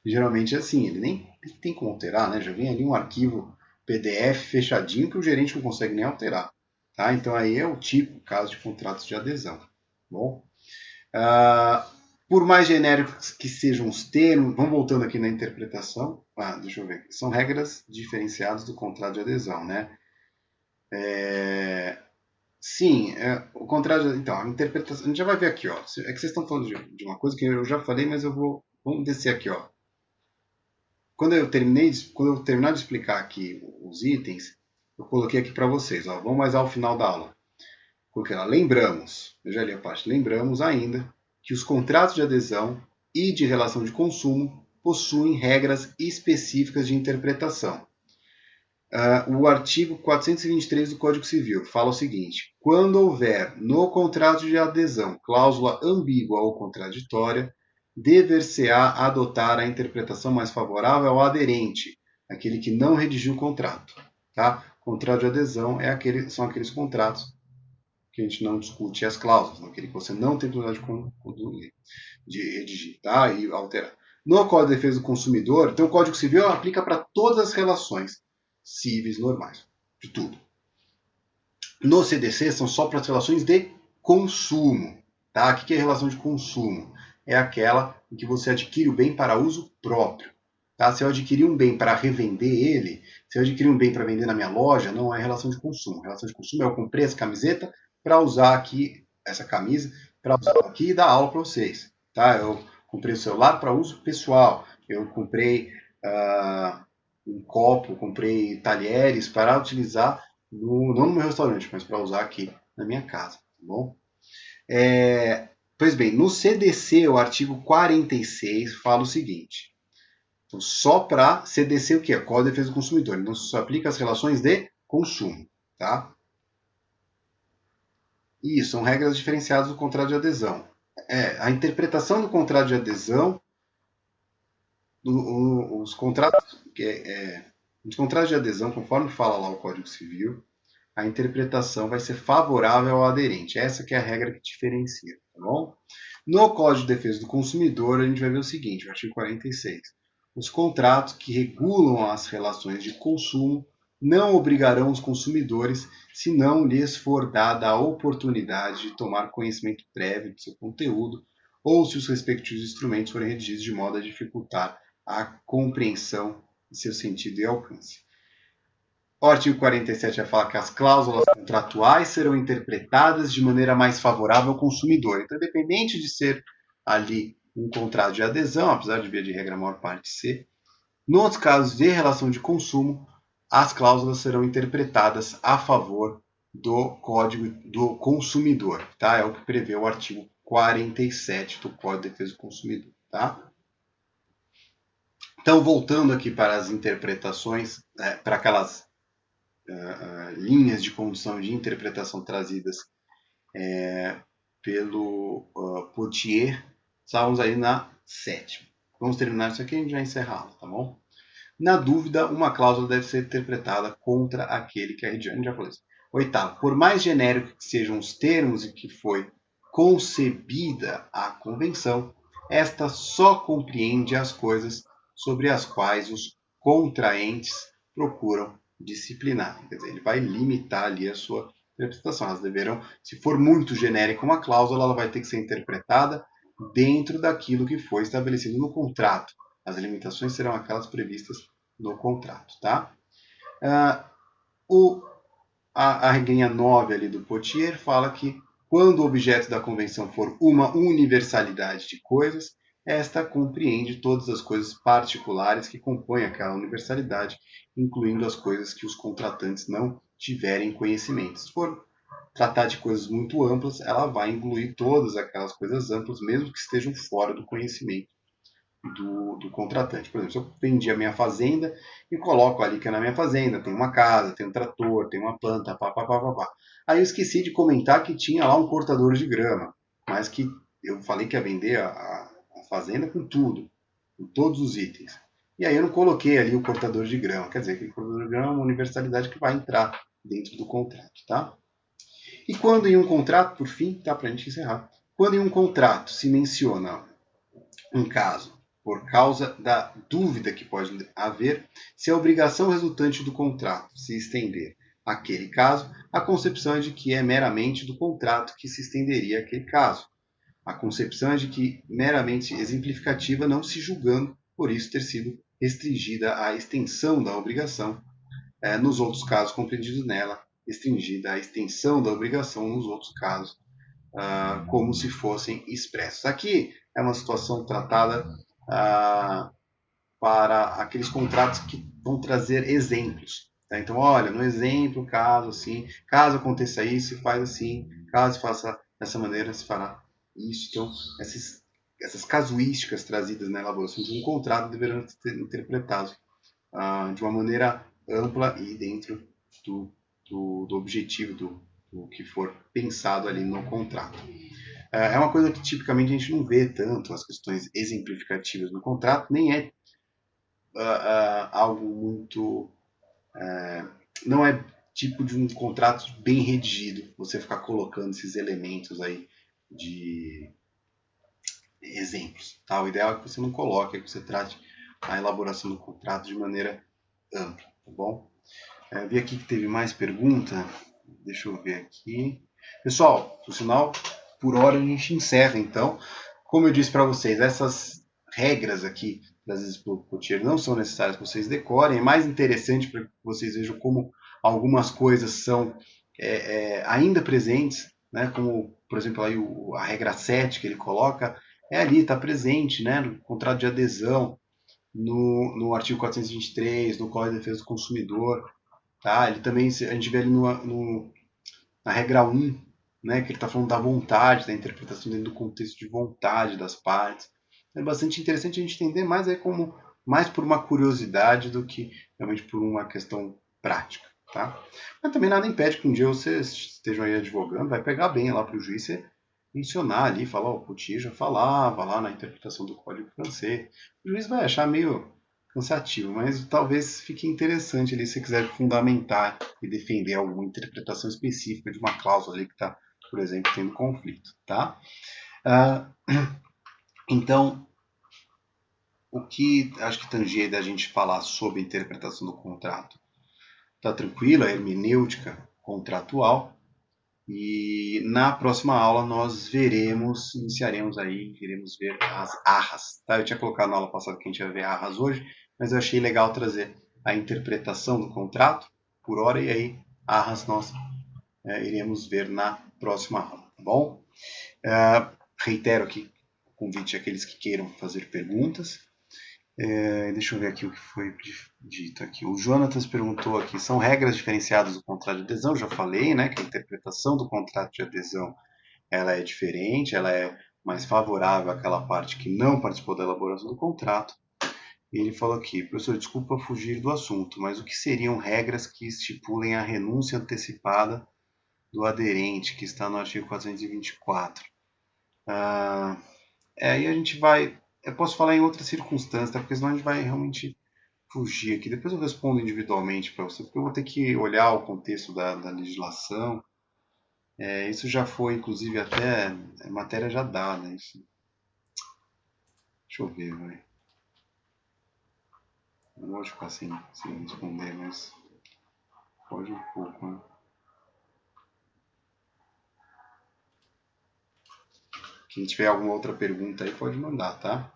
Geralmente é assim, ele nem tem como alterar, né? Já vem ali um arquivo PDF fechadinho que o gerente não consegue nem alterar. Tá? Então aí é o tipo, caso de contratos de adesão. Bom, por mais genéricos que sejam os termos, vamos voltando aqui na interpretação. Deixa eu ver. São regras diferenciadas do contrato de adesão, né? Sim, o contrato de, então, a interpretação, a gente já vai ver aqui, ó. É que vocês estão falando de uma coisa que eu já falei, mas vamos descer aqui, ó. Quando eu terminar de explicar aqui os itens, eu coloquei aqui para vocês, ó. Vamos mais ao final da aula. Coloquei lá, lembramos, eu já li a parte, lembramos ainda que os contratos de adesão e de relação de consumo possuem regras específicas de interpretação. O artigo 423 do Código Civil fala o seguinte: quando houver no contrato de adesão cláusula ambígua ou contraditória, dever-se-á adotar a interpretação mais favorável ao aderente, aquele que não redigiu o contrato. Tá? Contrato de adesão são aqueles contratos que a gente não discute as cláusulas, aquele que você não tem oportunidade de redigir, tá? E alterar. No Código de Defesa do Consumidor, então o Código Civil aplica para todas as relações cíveis normais, de tudo. No CDC são só para as relações de consumo, tá? O que é relação de consumo? É aquela em que você adquire o bem para uso próprio. Tá? Se eu adquirir um bem para revender ele, se eu adquirir um bem para vender na minha loja, não é relação de consumo. Relação de consumo é eu comprei essa camiseta para usar aqui, essa camisa, para usar aqui e dar aula para vocês. Tá? Eu comprei o celular para uso pessoal. Eu comprei um copo, comprei talheres para utilizar, não no meu restaurante, mas para usar aqui na minha casa. Tá bom? Pois bem, no CDC, o artigo 46 fala o seguinte. Então, só para CDC o que? Código de Defesa do Consumidor. Então, só aplica as relações de consumo. Tá? Isso, são regras diferenciadas do contrato de adesão. A interpretação do contrato de adesão, os contratos de adesão, conforme fala lá o Código Civil, a interpretação vai ser favorável ao aderente. Essa que é a regra que diferencia. Tá bom? No Código de Defesa do Consumidor, a gente vai ver o seguinte, o artigo 46. Os contratos que regulam as relações de consumo não obrigarão os consumidores se não lhes for dada a oportunidade de tomar conhecimento prévio do seu conteúdo ou se os respectivos instrumentos forem redigidos de modo a dificultar a compreensão de seu sentido e alcance. O artigo 47 vai falar que as cláusulas contratuais serão interpretadas de maneira mais favorável ao consumidor. Então, independente de ser ali um contrato de adesão, apesar de via de regra a maior parte ser, nos casos de relação de consumo, as cláusulas serão interpretadas a favor do Código do Consumidor. Tá? É o que prevê o artigo 47 do Código de Defesa do Consumidor. Tá? Então, voltando aqui para as interpretações, para aquelas linhas de condução de interpretação trazidas pelo Pottier. Estávamos aí na 7ª. Vamos terminar isso aqui e a gente vai encerrar a aula, tá bom? Na dúvida, uma cláusula deve ser interpretada contra aquele que é redigido. A gente já falou isso. 8º, por mais genérico que sejam os termos em que foi concebida a convenção, esta só compreende as coisas sobre as quais os contraentes procuram disciplinar. Quer dizer, ele vai limitar ali a sua interpretação. Elas deverão, se for muito genérica uma cláusula, ela vai ter que ser interpretada dentro daquilo que foi estabelecido no contrato. As limitações serão aquelas previstas no contrato, tá? A regrinha 9 ali do Pottier fala que quando o objeto da convenção for uma universalidade de coisas, esta compreende todas as coisas particulares que compõem aquela universalidade, incluindo as coisas que os contratantes não tiverem conhecimento. Se for tratar de coisas muito amplas, ela vai incluir todas aquelas coisas amplas, mesmo que estejam fora do conhecimento do contratante. Por exemplo, se eu vendi a minha fazenda e coloco ali que é na minha fazenda, tem uma casa, tem um trator, tem uma planta, pá. Aí eu esqueci de comentar que tinha lá um cortador de grama, mas que eu falei que ia vender a fazenda com tudo, com todos os itens. E aí eu não coloquei ali o cortador de grama. Quer dizer, que o cortador de grama é uma universalidade que vai entrar dentro do contrato, tá? E quando em um contrato, por fim, tá, para a gente encerrar, quando em um contrato se menciona um caso por causa da dúvida que pode haver se a obrigação resultante do contrato se estender àquele caso, a concepção é de que é meramente do contrato que se estenderia aquele caso. A concepção é de que meramente exemplificativa, não se julgando por isso ter sido restringida a extensão da obrigação nos outros casos compreendidos nela, restringida a extensão da obrigação nos outros casos, como se fossem expressos. Aqui é uma situação tratada para aqueles contratos que vão trazer exemplos. Tá? Então, olha, no exemplo, caso assim, caso aconteça isso, se faz assim, caso se faça dessa maneira, se fará isso. Então, essas casuísticas trazidas na elaboração de um contrato deverão ser interpretadas de uma maneira ampla e dentro do objetivo do que for pensado ali no contrato. É uma coisa que tipicamente a gente não vê tanto, as questões exemplificativas no contrato, nem é algo muito... não é tipo de um contrato bem redigido, você ficar colocando esses elementos aí de exemplos. Tá? O ideal é que você não coloque, é que você trate a elaboração do contrato de maneira ampla, tá bom? Vi aqui que teve mais pergunta, deixa eu ver aqui. Pessoal, por sinal, por hora a gente encerra, então. Como eu disse para vocês, essas regras aqui trazidas pelo Pottier não são necessárias que vocês decorem. É mais interessante para que vocês vejam como algumas coisas são ainda presentes, né? Como, por exemplo, aí a regra 7 que ele coloca, ali, está presente, né? No contrato de adesão, no artigo 423, no Código de Defesa do Consumidor. Tá? Ele também, a gente vê ali na regra 1, né, que ele está falando da vontade, da interpretação dentro do contexto de vontade das partes. É bastante interessante a gente entender, mas é como mais por uma curiosidade do que realmente por uma questão prática. Tá? Mas também nada impede que um dia você esteja aí advogando, vai pegar bem lá para o juiz você mencionar ali, falar, o Pottier já falava lá na interpretação do Código francês. O juiz vai achar meio cansativo, mas talvez fique interessante ali se você quiser fundamentar e defender alguma interpretação específica de uma cláusula ali que está, por exemplo, tendo conflito, tá? Então, o que acho que tangia da gente falar sobre a interpretação do contrato tá tranquilo, a hermenêutica contratual, e na próxima aula nós iniciaremos aí, iremos ver as arras. Tá? Eu tinha colocado na aula passada que a gente ia ver arras hoje, mas eu achei legal trazer a interpretação do contrato por hora, e aí arras nós iremos ver na próxima aula, tá bom? Reitero aqui o convite àqueles que queiram fazer perguntas. Deixa eu ver aqui o que foi dito aqui. O Jonatas perguntou aqui, são regras diferenciadas do contrato de adesão? Já falei, né, que a interpretação do contrato de adesão ela é diferente, ela é mais favorável àquela parte que não participou da elaboração do contrato. E ele falou aqui, professor, desculpa fugir do assunto, mas o que seriam regras que estipulem a renúncia antecipada do aderente, que está no artigo 424? Aí a gente vai. Eu posso falar em outras circunstâncias, tá? Porque senão a gente vai realmente fugir aqui. Depois eu respondo individualmente para você, porque eu vou ter que olhar o contexto da legislação. Isso já foi, inclusive, até matéria já dada. Isso. Deixa eu ver, vai. Não vou ficar sem responder, mas pode um pouco, né? Quem tiver alguma outra pergunta aí pode mandar, tá?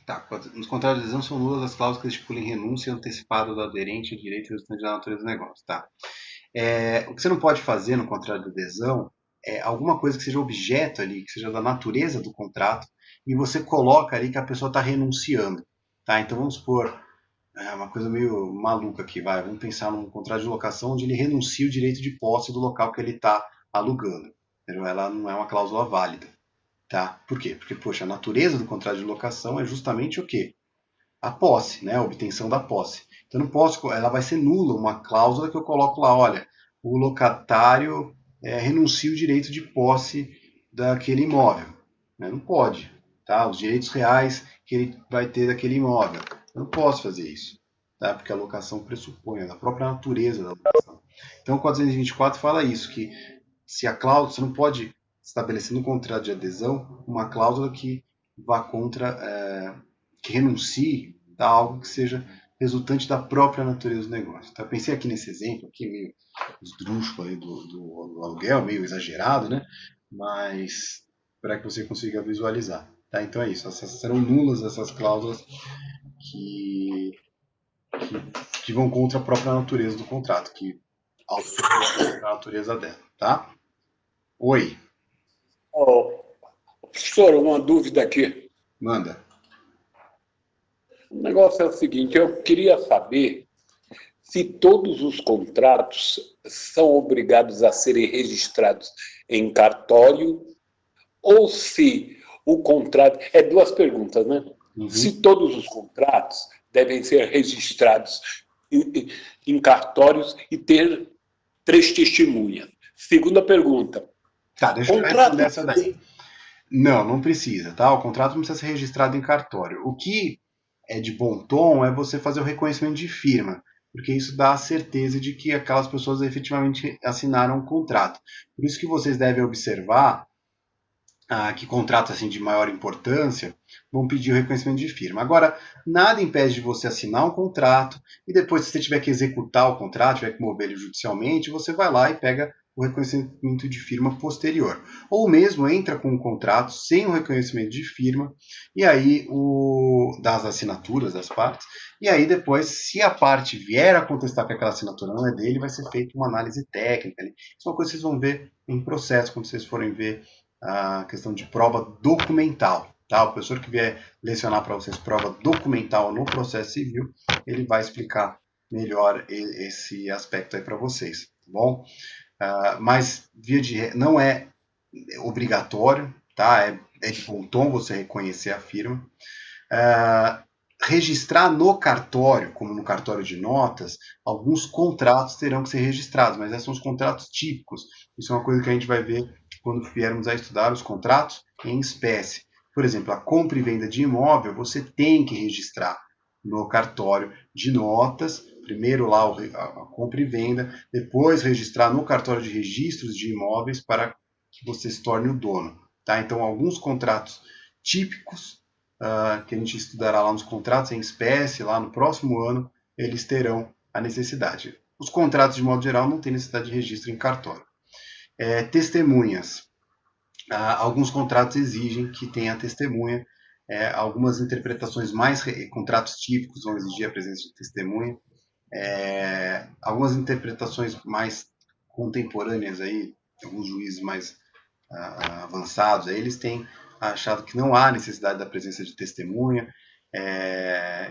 Tá, nos contratos de adesão são nulas as cláusulas que estipulam renúncia antecipada do aderente ao direito resultante da natureza do negócio, tá? O que você não pode fazer no contrato de adesão é alguma coisa que seja objeto ali, que seja da natureza do contrato, e você coloca ali que a pessoa está renunciando, tá? Então vamos supor, uma coisa meio maluca aqui, vai, vamos pensar num contrato de locação onde ele renuncia o direito de posse do local que ele está alugando. Ela não é uma cláusula válida. Tá? Por quê? Porque, poxa, a natureza do contrato de locação é justamente o quê? A posse, né? A obtenção da posse. Então, eu não posso, ela vai ser nula uma cláusula que eu coloco lá, olha, o locatário renuncia o direito de posse daquele imóvel. Né? Não pode. Tá? Os direitos reais que ele vai ter daquele imóvel. Eu não posso fazer isso. Tá? Porque a locação pressupõe a própria natureza da locação. Então, o 424 fala isso, que se a cláusula, você não pode estabelecer no contrato de adesão uma cláusula que vá contra, que renuncie a algo que seja resultante da própria natureza do negócio. Então, eu pensei aqui nesse exemplo, aqui meio esdrúxulo aí do aluguel, meio exagerado, né? Mas para que você consiga visualizar. Tá? Então é isso, serão nulas essas cláusulas que, que vão contra a própria natureza do contrato, que alteram a natureza dela. Tá? Oi. Oh, professor, uma dúvida aqui. Manda. O negócio é o seguinte, eu queria saber se todos os contratos são obrigados a serem registrados em cartório ou se o contrato... É duas perguntas, né? Uhum. Se todos os contratos devem ser registrados em cartórios e ter 3 testemunhas. Segunda pergunta. Tá, deixa eu responder essa daí. Não, não precisa, tá? O contrato não precisa ser registrado em cartório. O que é de bom tom é você fazer o reconhecimento de firma, porque isso dá a certeza de que aquelas pessoas efetivamente assinaram o contrato. Por isso que vocês devem observar que contratos assim, de maior importância vão pedir o reconhecimento de firma. Agora, nada impede de você assinar um contrato e depois, se você tiver que executar o contrato, tiver que mover ele judicialmente, você vai lá e pega o reconhecimento de firma posterior. Ou mesmo entra com um contrato sem o reconhecimento de firma e aí das assinaturas das partes. E aí depois, se a parte vier a contestar que aquela assinatura não é dele, vai ser feita uma análise técnica. Isso é uma coisa que vocês vão ver em processo, quando vocês forem ver a questão de prova documental. Tá? O professor que vier lecionar para vocês prova documental no processo civil, ele vai explicar melhor esse aspecto aí para vocês, tá bom? Mas não é obrigatório, tá? É de bom tom você reconhecer a firma. Registrar no cartório, como no cartório de notas, alguns contratos terão que ser registrados, mas esses são os contratos típicos. Isso é uma coisa que a gente vai ver quando viermos a estudar os contratos em espécie. Por exemplo, a compra e venda de imóvel, você tem que registrar no cartório de notas, primeiro lá a compra e venda, depois registrar no cartório de registros de imóveis para que você se torne o dono. Tá? Então, alguns contratos típicos, que a gente estudará lá nos contratos em espécie, lá no próximo ano, eles terão a necessidade. Os contratos, de modo geral, não têm necessidade de registro em cartório. Testemunhas. Alguns contratos exigem que tenha testemunha. Algumas interpretações mais... Contratos típicos vão exigir a presença de testemunha. Algumas interpretações mais contemporâneas, aí, alguns juízes mais avançados, aí, eles têm achado que não há necessidade da presença de testemunha.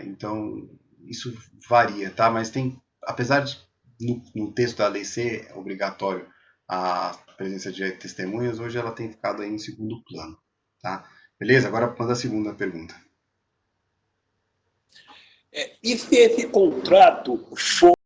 Então, isso varia, tá? Mas tem, apesar de no texto da lei ser obrigatório a presença de testemunhas, hoje ela tem ficado aí em segundo plano, tá? Beleza? Agora manda a segunda pergunta. E se esse contrato for